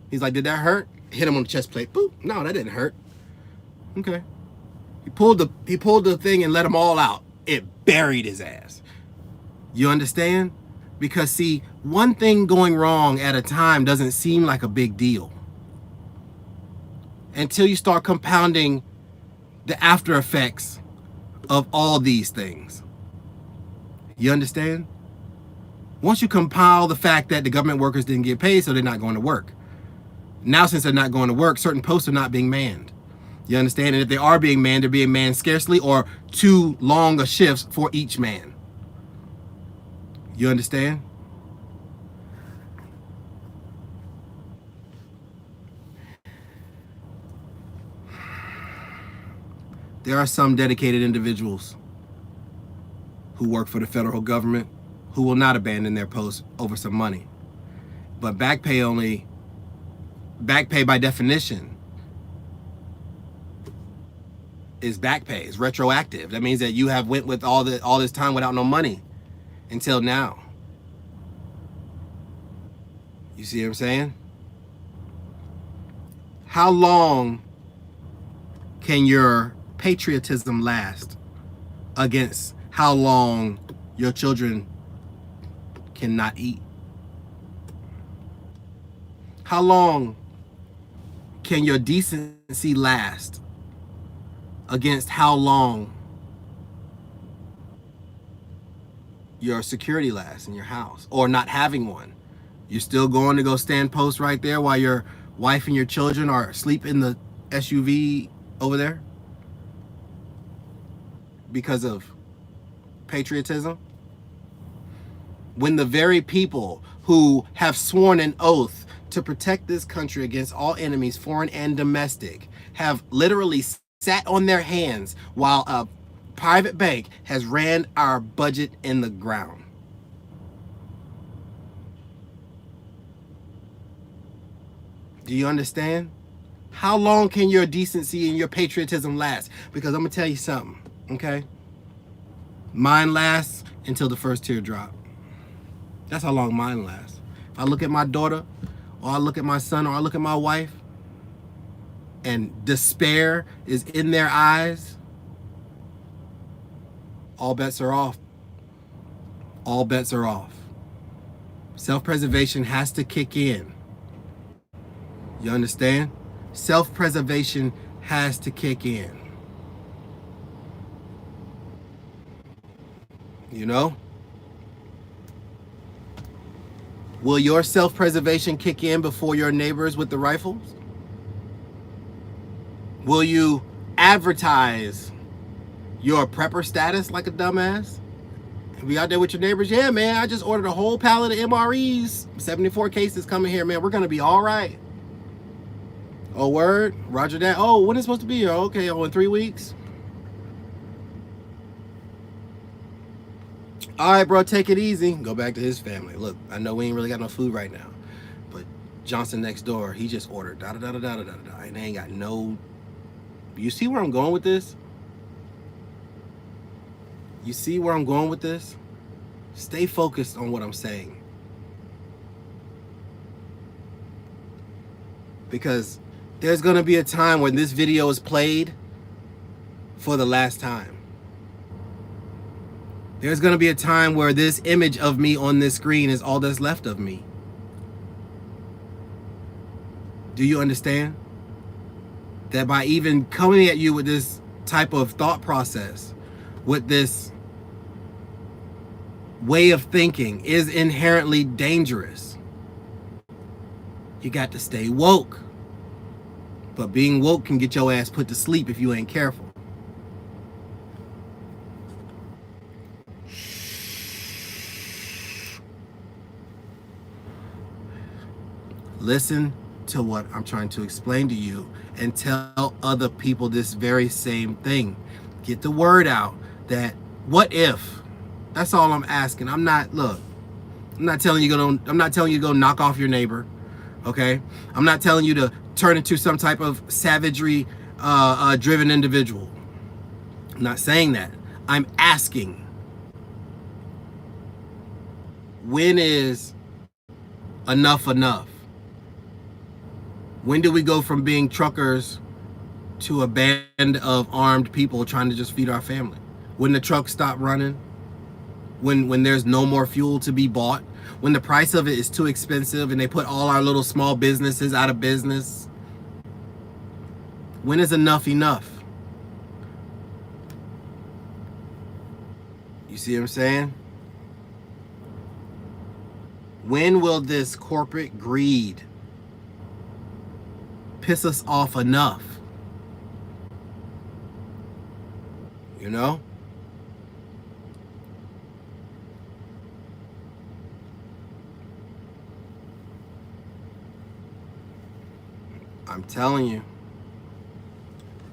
He's like, did that hurt? Hit him on the chest plate. Boop. No, that didn't hurt. Okay. He pulled the thing and let them all out. It buried his ass. You understand? Because see, one thing going wrong at a time doesn't seem like a big deal until you start compounding the after effects of all these things. You understand? Once you compile the fact that the government workers didn't get paid, so they're not going to work. Now, since they're not going to work, certain posts are not being manned. You understand? And if they are being manned, they're being manned scarcely or too long a shifts for each man. You understand? There are some dedicated individuals who work for the federal government who will not abandon their post over some money. But back pay by definition is back pay. It's retroactive. That means that you have went with all this time without no money until now. You see what I'm saying? How long can your patriotism last against how long your children cannot eat? How long can your decency last against how long your security lasts in your house or not having one? You're still going to go stand post right there while your wife and your children are asleep in the SUV over there because of patriotism? When the very people who have sworn an oath to protect this country against all enemies, foreign and domestic, have literally sat on their hands while a private bank has ran our budget in the ground. Do you understand? How long can your decency and your patriotism last? Because I'm gonna tell you something, okay? Mine lasts until the first teardrop. That's how long mine lasts. If I look at my daughter, or I look at my son, or I look at my wife, and despair is in their eyes, all bets are off. All bets are off. Self-preservation has to kick in. You understand? Self-preservation has to kick in. You know? Will your self-preservation kick in before your neighbors with the rifles? Will you advertise your prepper status like a dumbass? Be out there with your neighbors. Yeah, man, I just ordered a whole pallet of MREs. 74 cases coming here, man. We're going to be all right. Oh, word? Roger that. Oh, when is it supposed to be here? Okay, in 3 weeks. All right, bro, take it easy. Go back to his family. Look, I know we ain't really got no food right now, but Johnson next door, he just ordered da-da-da-da-da-da-da, and they ain't got no... You see where I'm going with this? You see where I'm going with this? Stay focused on what I'm saying. Because there's going to be a time when this video is played for the last time. There's going to be a time where this image of me on this screen is all that's left of me. Do you understand? That by even coming at you with this type of thought process, with this way of thinking, is inherently dangerous. You got to stay woke. But being woke can get your ass put to sleep if you ain't careful. Listen to what I'm trying to explain to you and tell other people this very same thing. Get the word out that what if? That's all I'm asking. I'm not telling you to go knock off your neighbor. Okay? I'm not telling you to turn into some type of savagery driven individual. I'm not saying that. I'm asking, when is enough enough? When do we go from being truckers to a band of armed people trying to just feed our family? When the trucks stop running? When there's no more fuel to be bought? When the price of it is too expensive and they put all our little small businesses out of business? When is enough enough? You see what I'm saying? When will this corporate greed piss us off enough? You know? I'm telling you.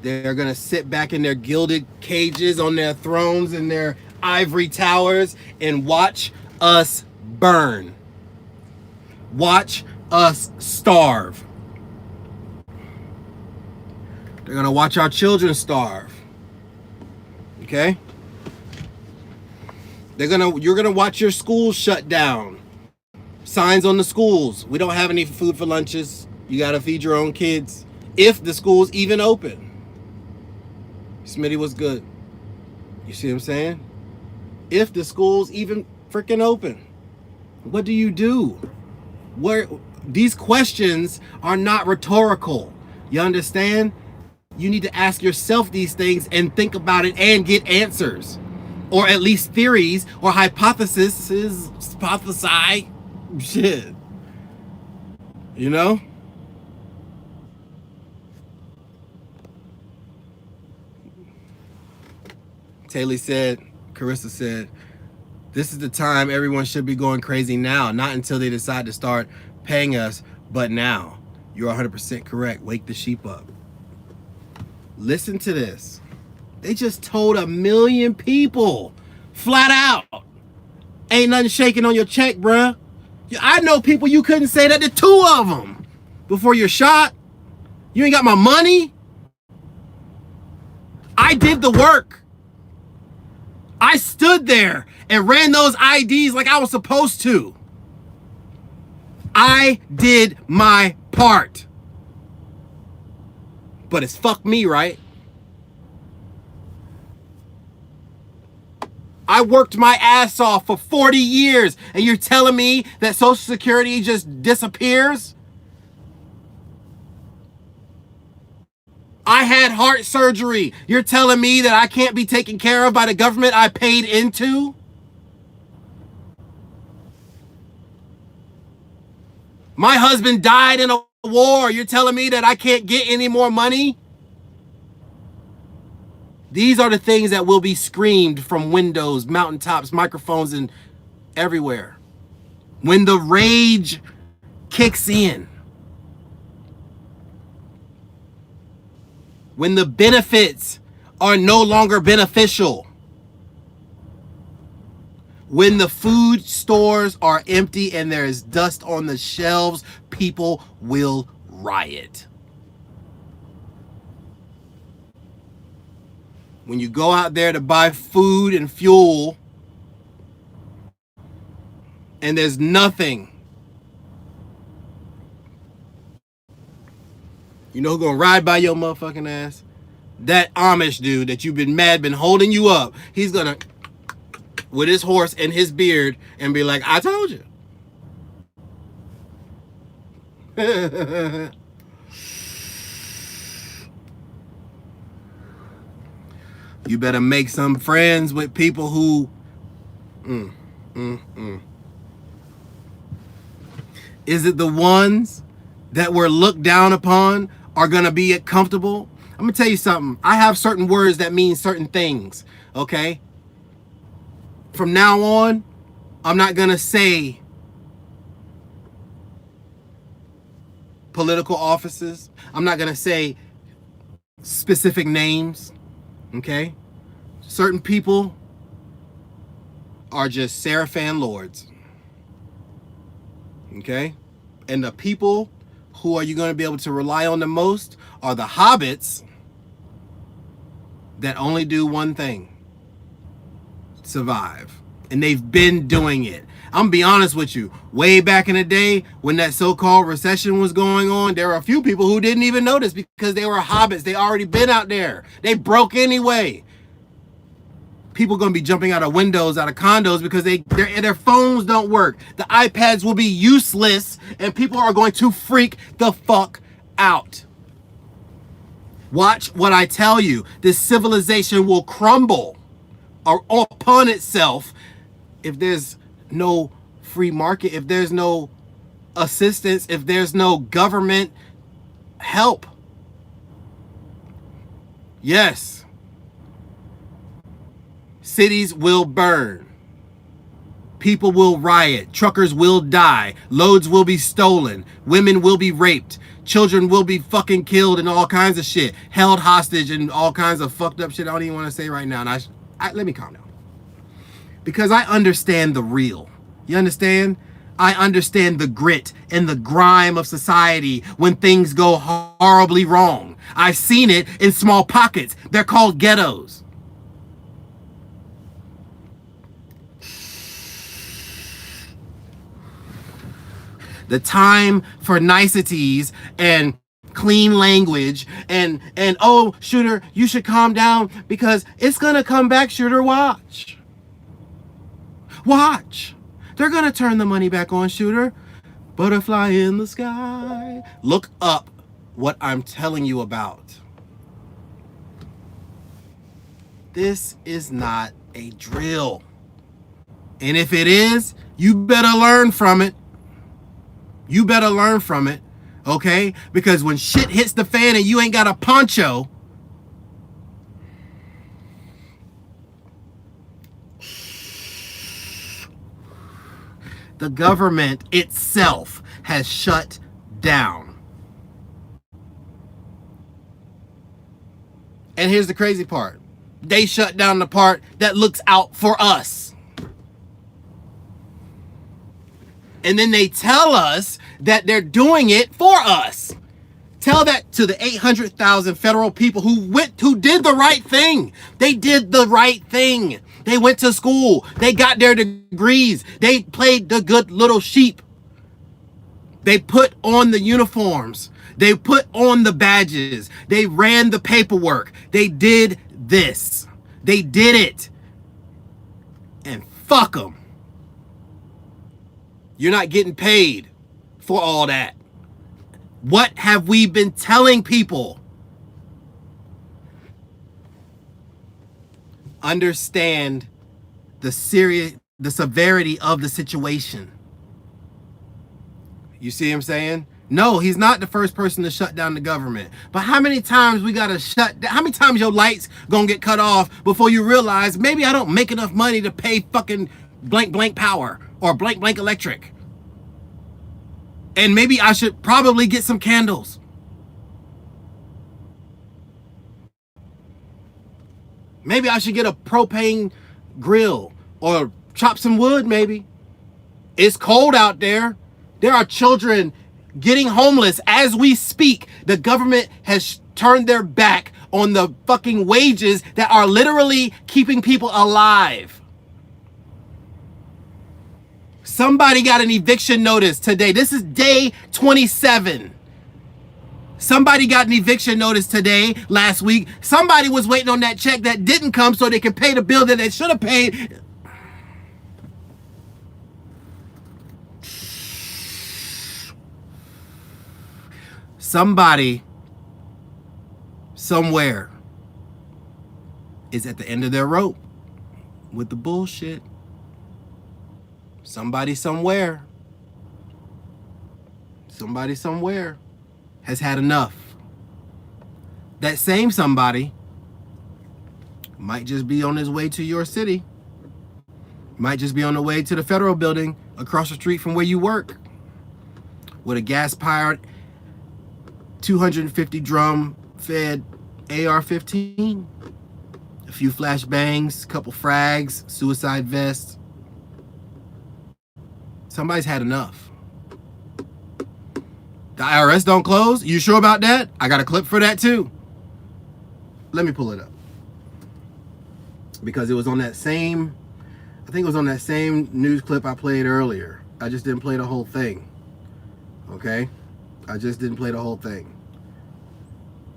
They're going to sit back in their gilded cages on their thrones and their ivory towers and watch us burn. Watch us starve. They're going to watch our children starve. Okay? You're going to watch your schools shut down. Signs on the schools. We don't have any food for lunches. You got to feed your own kids. If the school's even open. Smitty was good. You see what I'm saying? If the school's even freaking open, what do you do? Where these questions are not rhetorical. You understand? You need to ask yourself these things and think about it and get answers, or at least theories or hypotheses. Hypothesize shit. You know? Carissa said, this is the time everyone should be going crazy now, not until they decide to start paying us, but now. You're 100% correct. Wake the sheep up. Listen to this. They just told 1 million people flat out, ain't nothing shaking on your check, bruh. I know people you couldn't say that to 2 of them before you're shot. You ain't got my money. I did the work. I stood there and ran those IDs like I was supposed to. I did my part. But it's fuck me, right? I worked my ass off for 40 years and you're telling me that Social Security just disappears? I had heart surgery. You're telling me that I can't be taken care of by the government I paid into? My husband died in a war. You're telling me that I can't get any more money? These are the things that will be screamed from windows, mountaintops, microphones, and everywhere. When the rage kicks in. When the benefits are no longer beneficial. When the food stores are empty and there is dust on the shelves, people will riot. When you go out there to buy food and fuel and there's nothing, you know who's gonna ride by your motherfucking ass? That Amish dude that you've been holding you up. He's gonna, with his horse and his beard, and be like, I told you. You better make some friends with people who Is it the ones that were looked down upon are gonna be comfortable? I'm gonna tell you something. I have certain words that mean certain things, okay? From now on, I'm not gonna say political offices. I'm not gonna say specific names, okay? Certain people are just Seraphan Lords, okay? And the people who are you going to be able to rely on the most are the hobbits that only do one thing: survive. And they've been doing it. I'm gonna be honest with you. Way back in the day when that so-called recession was going on, there were a few people who didn't even notice because they were hobbits. They already been out there. They broke anyway. People gonna be jumping out of windows, out of condos because their phones don't work. The iPads will be useless and people are going to freak the fuck out. Watch what I tell you. This civilization will crumble upon itself if there's no free market, if there's no assistance, if there's no government help. Yes, cities will burn. People will riot. Truckers will die. Loads will be stolen. Women will be raped. Children will be fucking killed and all kinds of shit. Held hostage and all kinds of fucked up shit I don't even want to say right now. And let me calm down. Because I understand the real. You understand? I understand the grit and the grime of society when things go horribly wrong. I've seen it in small pockets. They're called ghettos. The time for niceties and clean language and oh, Shooter, you should calm down because it's gonna come back, Shooter. Watch. They're gonna turn the money back on, Shooter. Butterfly in the sky. Look up what I'm telling you about. This is not a drill. And if it is, you better learn from it. You better learn from it, okay? Because when shit hits the fan and you ain't got a poncho, the government itself has shut down. And here's the crazy part. They shut down the part that looks out for us. And then they tell us that they're doing it for us. Tell that to the 800,000 federal people who did the right thing. They did the right thing. They went to school. They got their degrees. They played the good little sheep. They put on the uniforms. They put on the badges. They ran the paperwork. They did this. They did it. And fuck them. You're not getting paid for all that. What have we been telling people? Understand the severity of the situation. You see what I'm saying? No, he's not the first person to shut down the government. But how many times we gotta shut down? How many times your lights gonna get cut off before you realize maybe I don't make enough money to pay fucking blank blank power or blank blank electric? And maybe I should probably get some candles. Maybe I should get a propane grill or chop some wood maybe. It's cold out there. There are children getting homeless as we speak. The government has turned their back on the fucking wages that are literally keeping people alive. Somebody got an eviction notice today. This is day 27. Somebody got an eviction notice today, last week. Somebody was waiting on that check that didn't come so they could pay the bill that they should have paid. Somebody, somewhere, is at the end of their rope with the bullshit. Somebody somewhere has had enough. That same somebody might just be on his way to your city. Might just be on the way to the federal building across the street from where you work with a gas-powered 250 drum fed AR-15. A few flashbangs, a couple frags, suicide vests. Somebody's had enough. The IRS don't close? You sure about that? I got a clip for that too. Let me pull it up. Because it was on that same, I think it was on that same news clip I played earlier. I just didn't play the whole thing. Okay? I just didn't play the whole thing.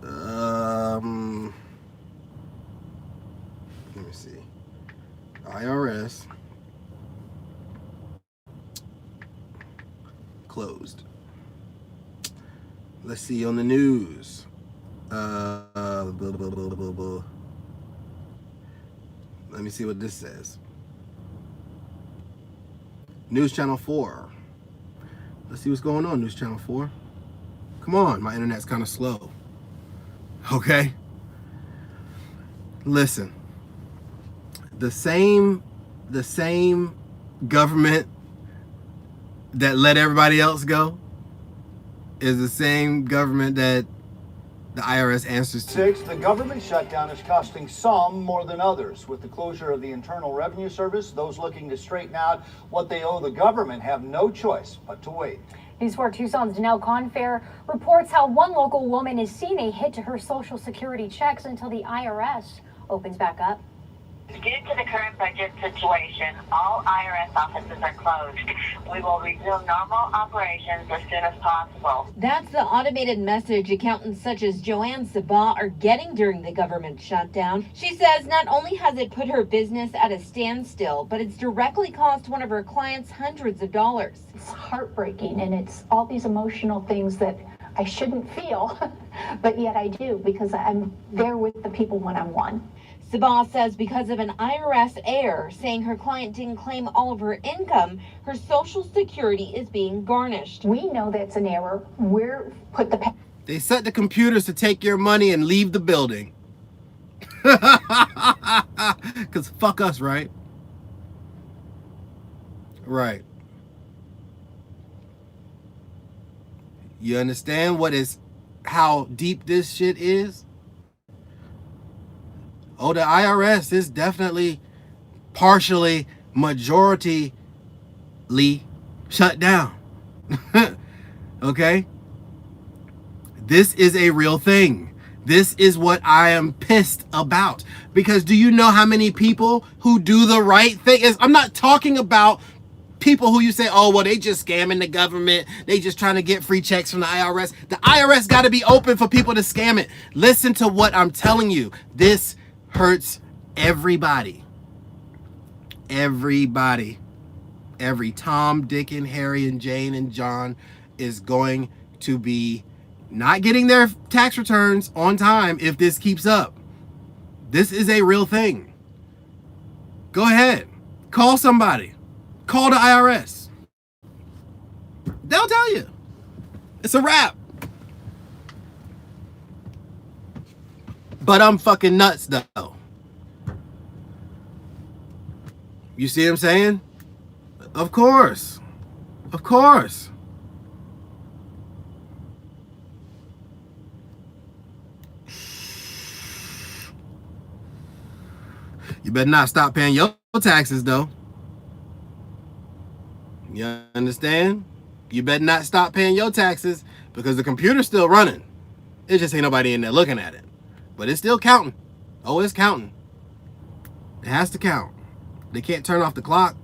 Let me see. IRS closed. Let's see on the news. Let me see what this says. News Channel 4. Let's see what's going on, News Channel 4. Come on, my internet's kind of slow. Okay? Listen. The same government that let everybody else go is the same government that the IRS answers to. The government shutdown is costing some more than others. With the closure of the Internal Revenue Service, those looking to straighten out what they owe the government have no choice but to wait. News 4 Tucson's Danelle Confair reports how one local woman is seeing a hit to her Social Security checks until the IRS opens back up. Due to the current budget situation, all IRS offices are closed. We will resume normal operations as soon as possible. That's the automated message accountants such as Joanne Sabah are getting during the government shutdown. She says not only has it put her business at a standstill, but it's directly cost one of her clients hundreds of dollars. It's heartbreaking, and it's all these emotional things that I shouldn't feel, but yet I do, because I'm there with the people one-on-one. Sabah says because of an IRS error saying her client didn't claim all of her income, her Social Security is being garnished. We know that's an error. They set the computers to take your money and leave the building. Because fuck us, right? Right. You understand how deep this shit is? Oh, the IRS is definitely partially, majority shut down. Okay? This is a real thing. This is what I am pissed about. Because do you know how many people who do the right thing? I'm not talking about people who you say, oh, well, they just scamming the government. They just trying to get free checks from the IRS. The IRS got to be open for people to scam it. Listen to what I'm telling you. This hurts everybody. Everybody. Every Tom, Dick, and Harry, and Jane, and John is going to be not getting their tax returns on time if this keeps up. This is a real thing. Go ahead. Call somebody. Call the IRS. They'll tell you. It's a wrap. But I'm fucking nuts, though. You see what I'm saying? Of course. Of course. You better not stop paying your taxes, though. You understand? You better not stop paying your taxes because the computer's still running. It just ain't nobody in there looking at it. But it's still counting. Oh, it's counting. It has to count. They can't turn off the clock.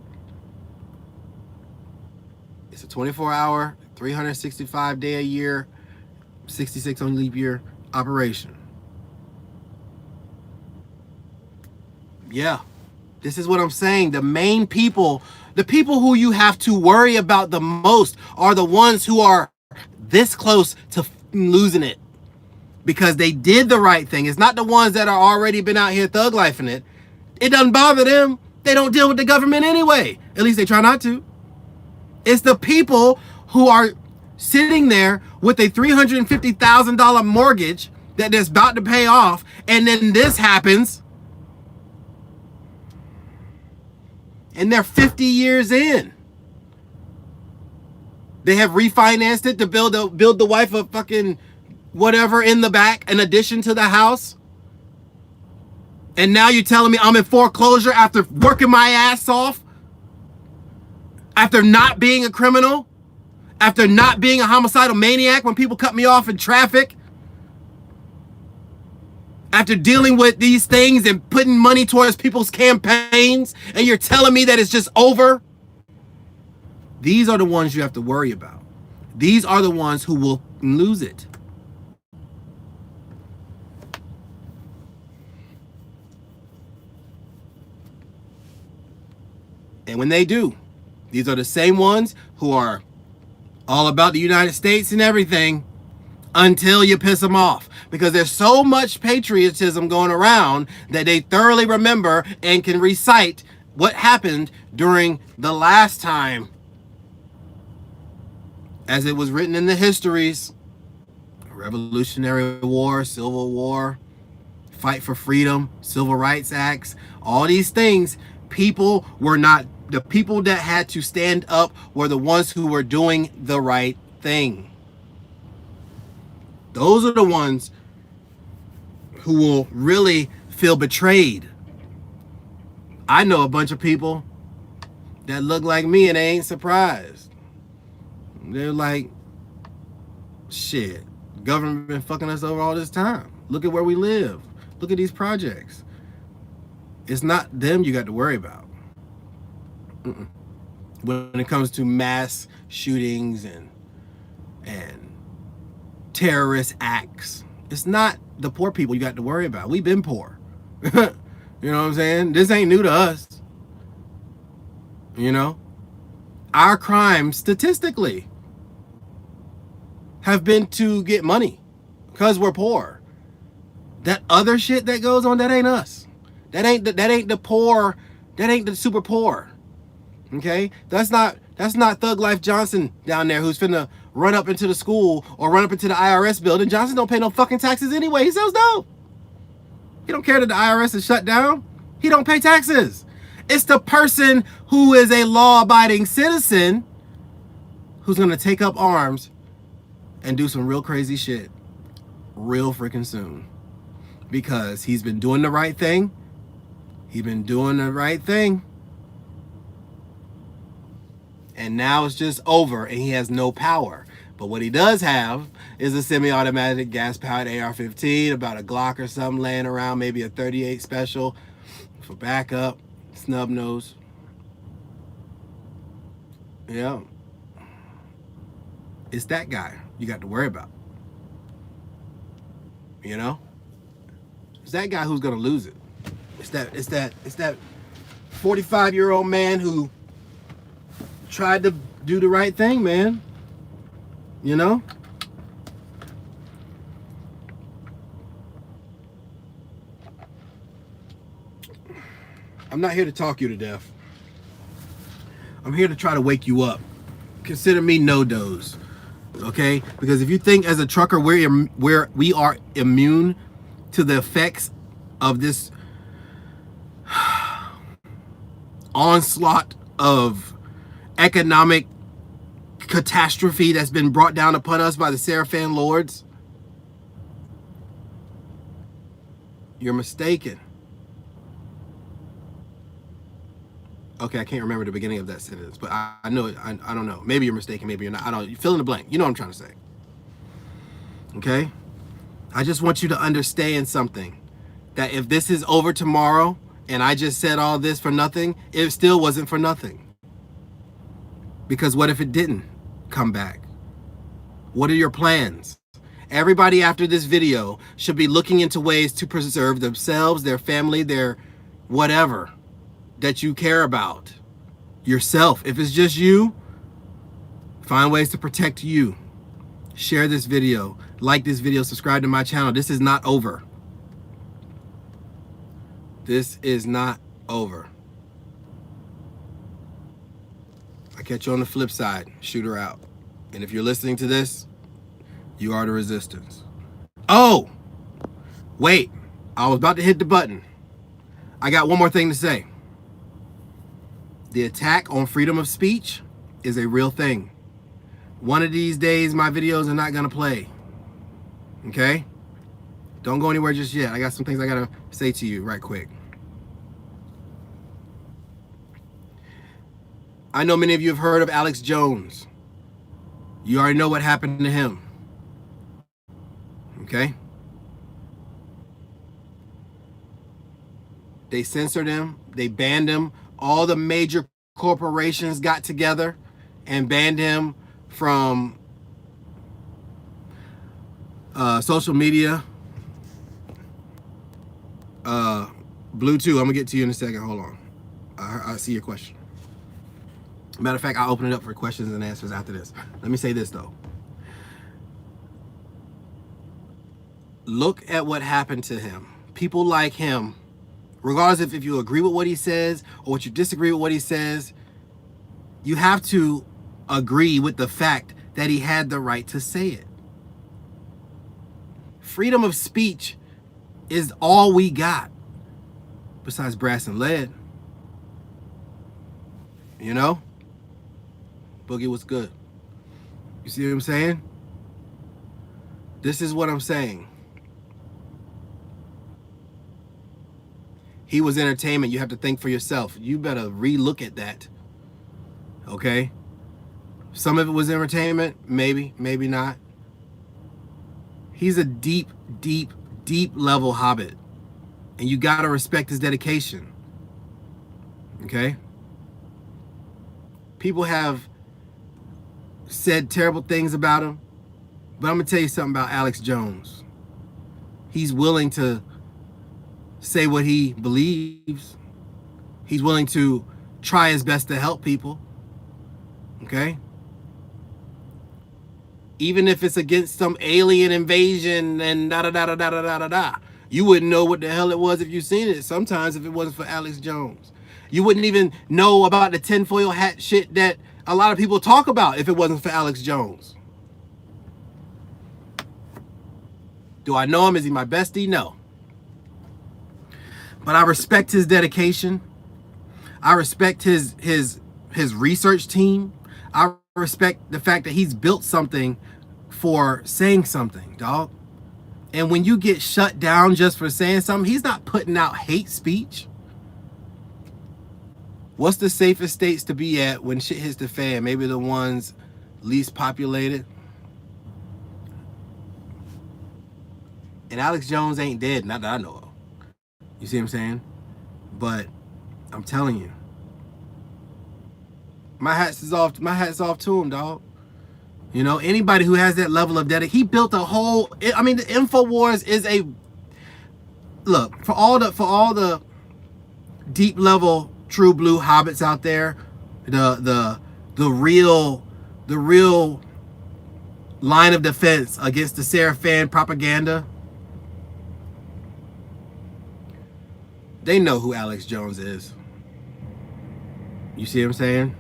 It's a 24-hour, 365-day a year, 66 on leap year operation. Yeah, this is what I'm saying. The main people, the people who you have to worry about the most are the ones who are this close to losing it. Because they did the right thing. It's not the ones that are already been out here thug lifing it. It doesn't bother them. They don't deal with the government anyway. At least they try not to. It's the people who are sitting there with a $350,000 mortgage that they're about to pay off, and then this happens, and they're 50 years in. They have refinanced it to build the wife a fucking whatever in the back, in addition to the house. And now you're telling me I'm in foreclosure after working my ass off? After not being a criminal? After not being a homicidal maniac when people cut me off in traffic? After dealing with these things and putting money towards people's campaigns, and you're telling me that it's just over? These are the ones you have to worry about. These are the ones who will lose it. And when they do, these are the same ones who are all about the United States and everything until you piss them off. Because there's so much patriotism going around that they thoroughly remember and can recite what happened during the last time, as it was written in the histories, Revolutionary War, Civil War, fight for freedom, Civil Rights Acts, all these things, people were not, the people that had to stand up were the ones who were doing the right thing. Those are the ones who will really feel betrayed. I know a bunch of people that look like me and they ain't surprised. They're like, shit, government been fucking us over all this time. Look at where we live. Look at these projects. It's not them you got to worry about. When it comes to mass shootings and terrorist acts, it's not the poor people you got to worry about. We've been poor. You know what I'm saying? This ain't new to us. You know? Our crimes, statistically, have been to get money because we're poor. That other shit that goes on, that ain't us. That ain't the poor. That ain't the super poor. Okay? That's not Thug Life Johnson down there who's finna run up into the school or run up into the IRS building. Johnson don't pay no fucking taxes anyway. He sells dope. He don't care that the IRS is shut down. He don't pay taxes. It's the person who is a law-abiding citizen who's gonna take up arms and do some real crazy shit real freaking soon. Because he's been doing the right thing. He's been doing the right thing. And now it's just over and he has no power. But what he does have is a semi-automatic gas-powered AR-15, about a Glock or something laying around, maybe a 38 special for backup, snub nose. Yeah. It's that guy you got to worry about. You know? It's that guy who's gonna lose it. It's that 45-year-old man who tried to do the right thing, man. You know? I'm not here to talk you to death. I'm here to try to wake you up. Consider me no doze. Okay? Because if you think as a trucker we are immune to the effects of this onslaught of economic catastrophe that's been brought down upon us by the Seraphan Lords, you're mistaken. Okay, I can't remember the beginning of that sentence, but I know it. I don't know. Maybe you're mistaken, maybe you're not. I don't. You fill in the blank. You know what I'm trying to say. Okay? I just want you to understand something. That if this is over tomorrow and I just said all this for nothing, it still wasn't for nothing. Because what if it didn't come back? What are your plans? Everybody after this video should be looking into ways to preserve themselves, their family, their whatever that you care about. Yourself. If it's just you, find ways to protect you. Share this video. Like this video. Subscribe to my channel. This is not over. This is not over. I catch you on the flip side. Shooter out. And if you're listening to this, you are the resistance. Oh! Wait. I was about to hit the button. I got one more thing to say. The attack on freedom of speech is a real thing. One of these days, my videos are not going to play. Okay? Don't go anywhere just yet. I got some things I got to say to you right quick. I know many of you have heard of Alex Jones. You already know what happened to him. Okay? They censored him. They banned him. All the major corporations got together and banned him from social media. Bluetooth. I'm going to get to you in a second. Hold on. I see your question. Matter of fact, I'll open it up for questions and answers after this. Let me say this, though. Look at what happened to him. People like him regardless if you agree with what he says or what you disagree with what he says, you have to agree with the fact that he had the right to say it. Freedom of speech is all we got besides brass and lead. You know? Boogie, what's good? You see what I'm saying? This is what I'm saying. He was entertainment. You have to think for yourself. You better re-look at that. Okay? Some of it was entertainment. Maybe, maybe not. He's a deep, deep, deep level hobbit. And you gotta respect his dedication. Okay? People have said terrible things about him. But I'm gonna tell you something about Alex Jones. He's willing to say what he believes. He's willing to try his best to help people. Okay? Even if it's against some alien invasion and da-da-da-da-da-da-da-da. You wouldn't know what the hell it was if you seen it sometimes if it wasn't for Alex Jones. You wouldn't even know about the tinfoil hat shit that a lot of people talk about if it wasn't for Alex Jones. Do I know him? Is he my bestie? No. But I respect his dedication. I respect his research team. I respect the fact that he's built something for saying something, dog. And when you get shut down just for saying something, he's not putting out hate speech. What's the safest states to be at when shit hits the fan? Maybe the ones least populated. And Alex Jones ain't dead, not that I know of. You see what I'm saying? But I'm telling you, my hat's off to him, dog. You know, anybody who has that level of dedication, he built a whole, I mean, the InfoWars is a, look, for all the deep level true blue hobbits out there, the real line of defense against the Seraphan propaganda, they know who Alex Jones is. You see what I'm saying?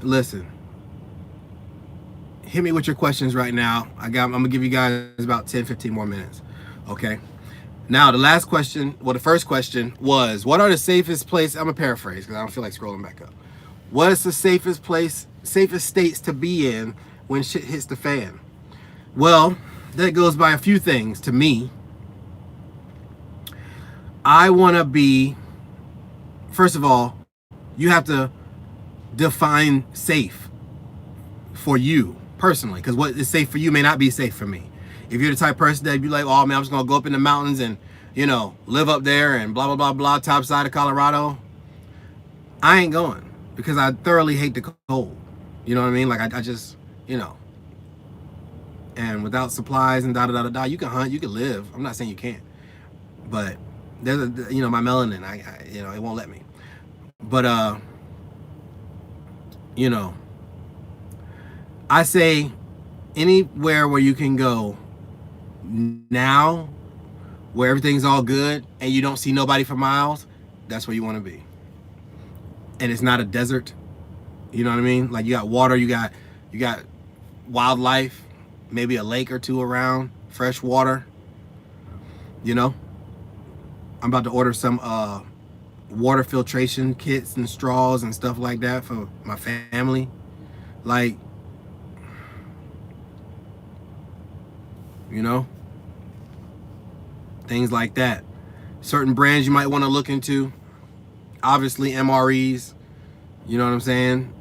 Listen. Hit me with your questions right now. I'm gonna give you guys about 10, 15 more minutes. Okay. Now the last question, well, the first question was, what are the safest places? I'm gonna paraphrase because I don't feel like scrolling back up. What is the safest states to be in when shit hits the fan? Well, that goes by a few things to me. I want to be, first of all, you have to define safe for you personally, because what is safe for you may not be safe for me. If you're the type of person that be like, oh man, I'm just gonna go up in the mountains and, you know, live up there and blah blah blah blah, top side of Colorado, I ain't going, because I thoroughly hate the cold. You know what I mean? Like I just, you know, and without supplies and da da da da, you can hunt, you can live. I'm not saying you can't, but there's a, you know, my melanin, I you know, it won't let me. But you know, I say anywhere where you can go now, where everything's all good and you don't see nobody for miles, that's where you want to be. And it's not a desert. You know what I mean? Like you got water, you got wildlife, maybe a lake or two around, fresh water. You know, I'm about to order some water filtration kits and straws and stuff like that for my family. Like, you know, things like that. Certain brands you might want to look into. Obviously MREs, you know what I'm saying?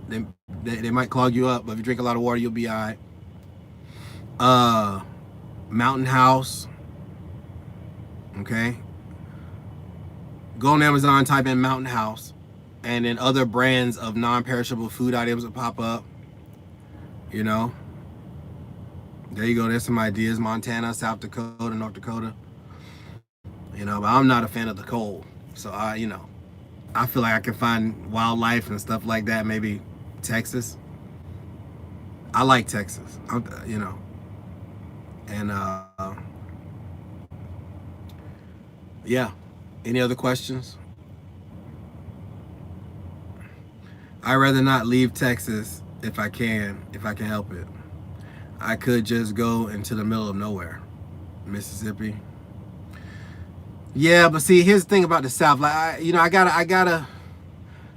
They might clog you up, but if you drink a lot of water, you'll be all right. Mountain House. Okay. Go on Amazon, type in Mountain House, and then other brands of non-perishable food items will pop up. You know, there you go. There's some ideas. Montana, South Dakota, North Dakota. You know, but I'm not a fan of the cold, so you know, I feel like I can find wildlife and stuff like that. Maybe Texas. I like Texas. You know, and Yeah. Any other questions? I'd rather not leave Texas if I can help it. I could just go into the middle of nowhere. Mississippi. Yeah, but see, here's the thing about the South. Like, I gotta.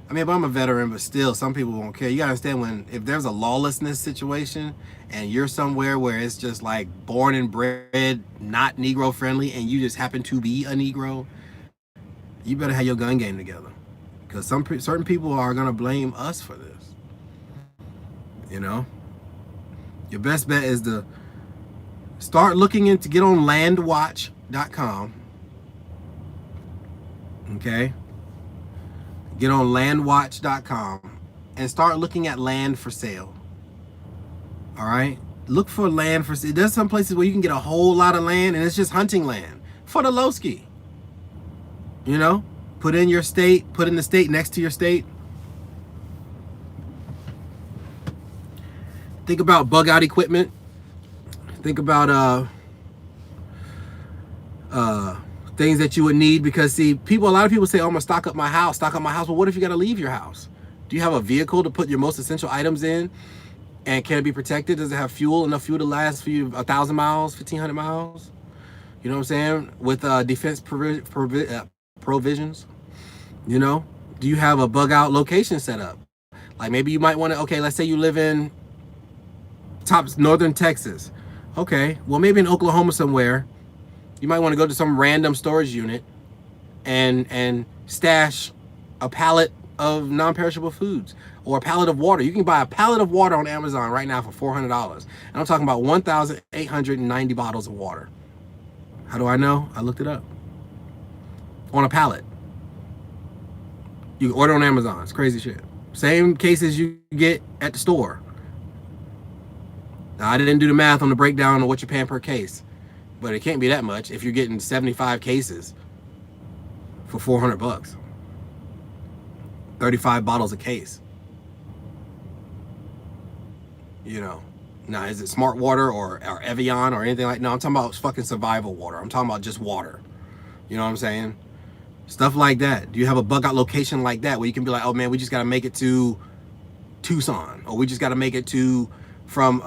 I mean, but I'm a veteran, but still, some people won't care. You gotta understand, if there's a lawlessness situation and you're somewhere where it's just like born and bred, not Negro friendly, and you just happen to be a Negro, you better have your gun game together, because certain people are gonna blame us for this. You know, your best bet is to start looking into, get on landwatch.com. Okay. Get on landwatch.com and start looking at land for sale. All right. Look for land for sale. There's some places where you can get a whole lot of land and it's just hunting land for the lowski. You know, put in your state, put in the state next to your state. Think about bug out equipment. Think about things that you would need, because see, a lot of people say, oh, I'm gonna stock up my house. Well, what if you gotta leave your house? Do you have a vehicle to put your most essential items in? And can it be protected? Does it have enough fuel to last for you 1,000 miles, 1,500 miles? You know what I'm saying? With defense provisions, you know? Do you have a bug out location set up? Like maybe you might want to, okay, let's say you live in northern Texas. Okay, well maybe in Oklahoma somewhere, you might want to go to some random storage unit and stash a pallet of non-perishable foods or a pallet of water. You can buy a pallet of water on Amazon right now for $400. And I'm talking about 1,890 bottles of water. How do I know? I looked it up. On a pallet. You can order on Amazon. It's crazy shit. Same cases you get at the store. Now, I didn't do the math on the breakdown of what you're paying per case, but it can't be that much if you're getting 75 cases for $400. 35 bottles a case. You know. Now, is it Smart Water or Evian or anything like? No, I'm talking about fucking survival water. I'm talking about just water. You know what I'm saying? Stuff like that. Do you have a bug out location like that where you can be like, oh man, we just got to make it to Tucson, or we just got to make it to from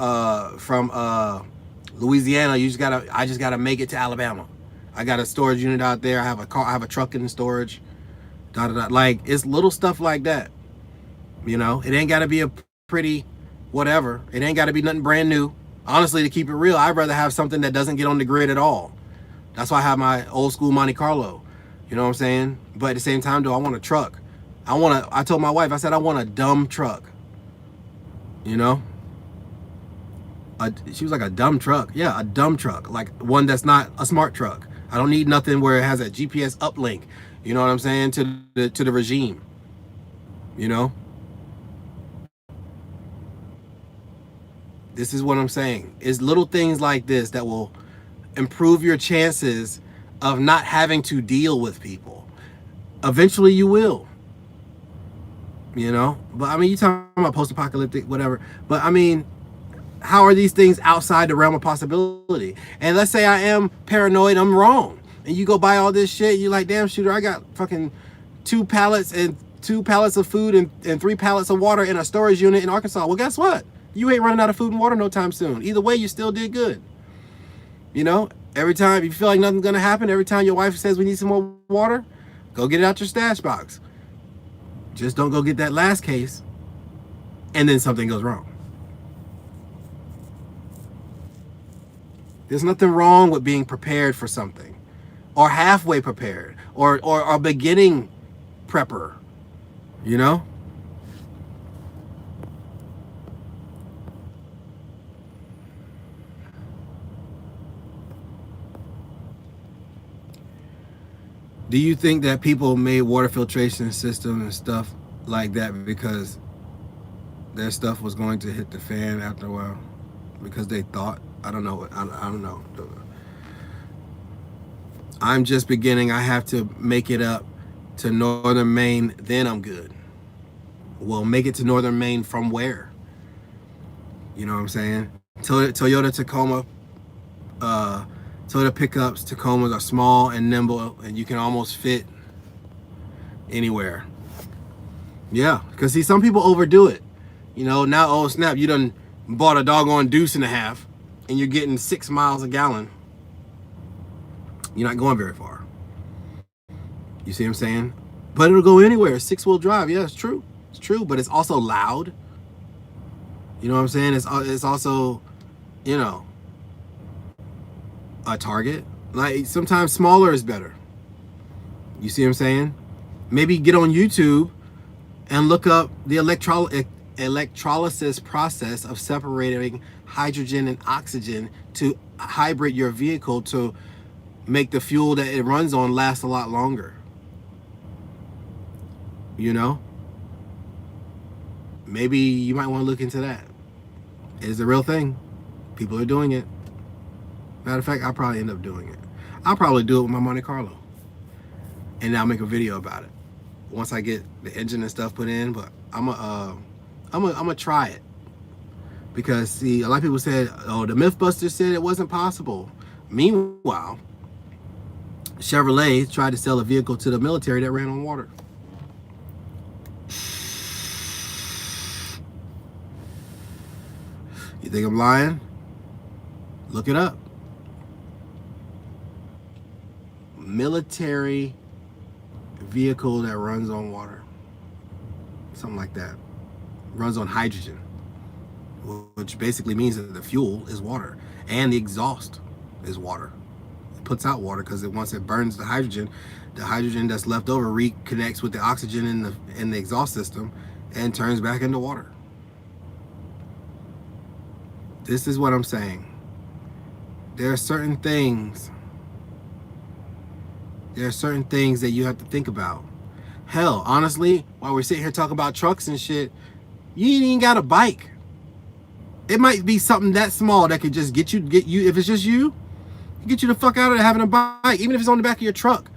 Louisiana. I just gotta make it to Alabama. I got a storage unit out there. I have a car. I have a truck in storage. Like, it's little stuff like that. You know, it ain't gotta be a pretty whatever. It ain't gotta be nothing brand new. Honestly, to keep it real, I'd rather have something that doesn't get on the grid at all. That's why I have my old school Monte Carlo. You know what I'm saying? But at the same time, though, I want a truck. I told my wife, I said, I want a dumb truck. You know? She was like, a dumb truck. Yeah, a dumb truck. Like one that's not a smart truck. I don't need nothing where it has a GPS uplink. You know what I'm saying? To the regime. You know? This is what I'm saying. It's little things like this that will improve your chances of not having to deal with people. Eventually you will. You know? But I mean, you talking about post-apocalyptic, whatever. But I mean, how are these things outside the realm of possibility? And let's say I am paranoid, I'm wrong. And you go buy all this shit, you're like, damn, shooter, I got fucking 2 pallets of food and 3 pallets of water in a storage unit in Arkansas. Well, guess what? You ain't running out of food and water no time soon. Either way, you still did good. You know, every time you feel like nothing's gonna happen, every time your wife says we need some more water, go get it out your stash box. Just don't go get that last case and then something goes wrong. There's nothing wrong with being prepared for something, or halfway prepared, or a beginning prepper, you know? Do you think that people made water filtration systems and stuff like that because their stuff was going to hit the fan after a while? Because they thought? I don't know. I don't know. I'm just beginning. I have to make it up to northern Maine, then I'm good. Well, make it to northern Maine from where? You know what I'm saying? Toyota Tacoma Toyota pickups, Tacomas are small and nimble, and you can almost fit anywhere. Yeah, because see, some people overdo it. You know, now, oh snap, you done bought a doggone deuce and a half, and you're getting 6 miles a gallon. You're not going very far. You see what I'm saying? But it'll go anywhere. 6-wheel drive, yeah, it's true. It's true, but it's also loud. You know what I'm saying? It's also, you know, a target. Like, sometimes smaller is better. You see what I'm saying? Maybe get on YouTube and look up the electrolysis process of separating hydrogen and oxygen to hybrid your vehicle to make the fuel that it runs on last a lot longer. You know? Maybe you might want to look into that. It's a real thing. People are doing it. Matter of fact, I'll probably end up doing it. I'll probably do it with my Monte Carlo. And I'll make a video about it once I get the engine and stuff put in. But I'm gonna try it. Because see, a lot of people said, oh, the Mythbusters said it wasn't possible. Meanwhile, Chevrolet tried to sell a vehicle to the military that ran on water. You think I'm lying? Look it up. Military vehicle that runs on water. Something like that. Runs on hydrogen. Which basically means that the fuel is water. And the exhaust is water. It puts out water because once it burns the hydrogen that's left over reconnects with the oxygen in the exhaust system and turns back into water. This is what I'm saying. There are certain things that you have to think about. Hell, honestly, while we're sitting here talking about trucks and shit, you ain't even got a bike. It might be something that small that could just get you, if it's just you, get you the fuck out of there having a bike, even if it's on the back of your truck.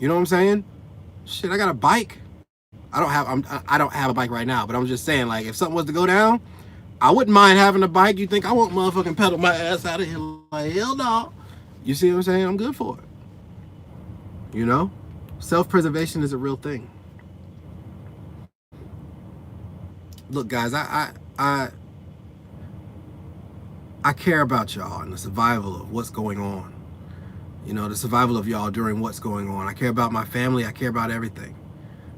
You know what I'm saying? Shit, I got a bike. I don't have a bike right now, but I'm just saying, like, if something was to go down, I wouldn't mind having a bike. You think I won't motherfucking pedal my ass out of here? Like, hell no. You see what I'm saying? I'm good for it. You know? Self-preservation is a real thing. Look, guys, I care about y'all and the survival of what's going on. You know, the survival of y'all during what's going on. I care about my family. I care about everything.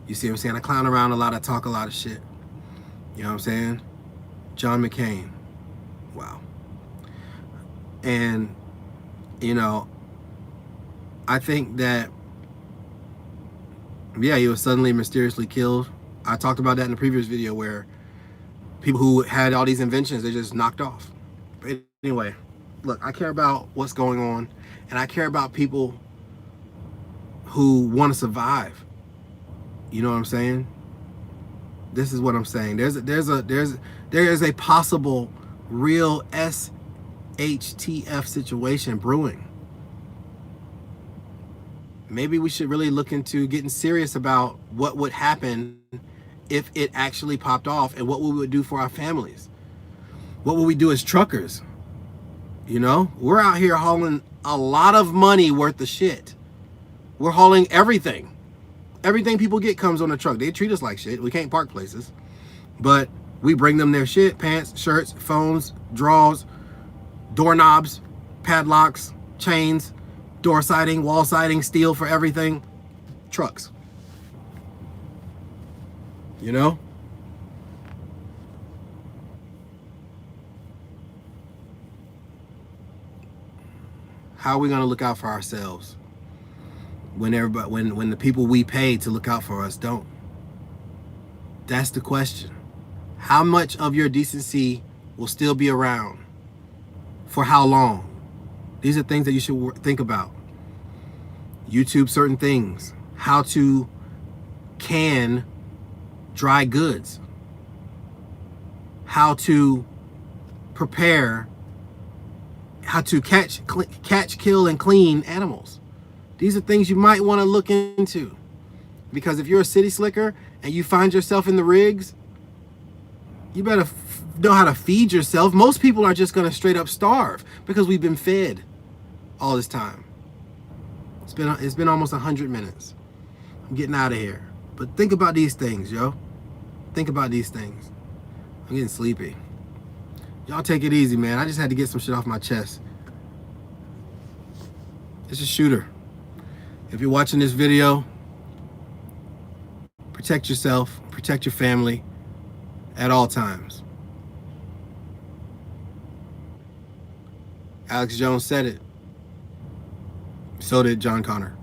You see what I'm saying? I clown around a lot. I talk a lot of shit. You know what I'm saying? John McCain. Wow. And, you know, I think that, yeah, he was suddenly mysteriously killed. I talked about that in the previous video where people who had all these inventions, they just knocked off. But anyway, look, I care about what's going on, and I care about people who want to survive. You know what I'm saying? This is what I'm saying. There is a possible real SHTF situation brewing. Maybe we should really look into getting serious about what would happen if it actually popped off and what we would do for our families. What would we do as truckers? You know, we're out here hauling a lot of money worth of shit. We're hauling everything. Everything people get comes on a truck. They treat us like shit. We can't park places. But we bring them their shit, pants, shirts, phones, drawers, doorknobs, padlocks, chains, door siding, wall siding, steel for everything. Trucks. You know? How are we going to look out for ourselves when everybody, when the people we pay to look out for us don't? That's the question. How much of your decency will still be around? For how long? These are things that you should think about. YouTube certain things. How to can dry goods. How to prepare. How to catch, kill, and clean animals. These are things you might want to look into. Because if you're a city slicker and you find yourself in the rigs, you better know how to feed yourself. Most people are just going to straight up starve because we've been fed. all this time. It's been almost 100 minutes. I'm getting out of here. But think about these things, yo. Think about these things. I'm getting sleepy. Y'all take it easy, man. I just had to get some shit off my chest. It's a shooter. If you're watching this video, protect yourself, protect your family at all times. Alex Jones said it. So did John Connor.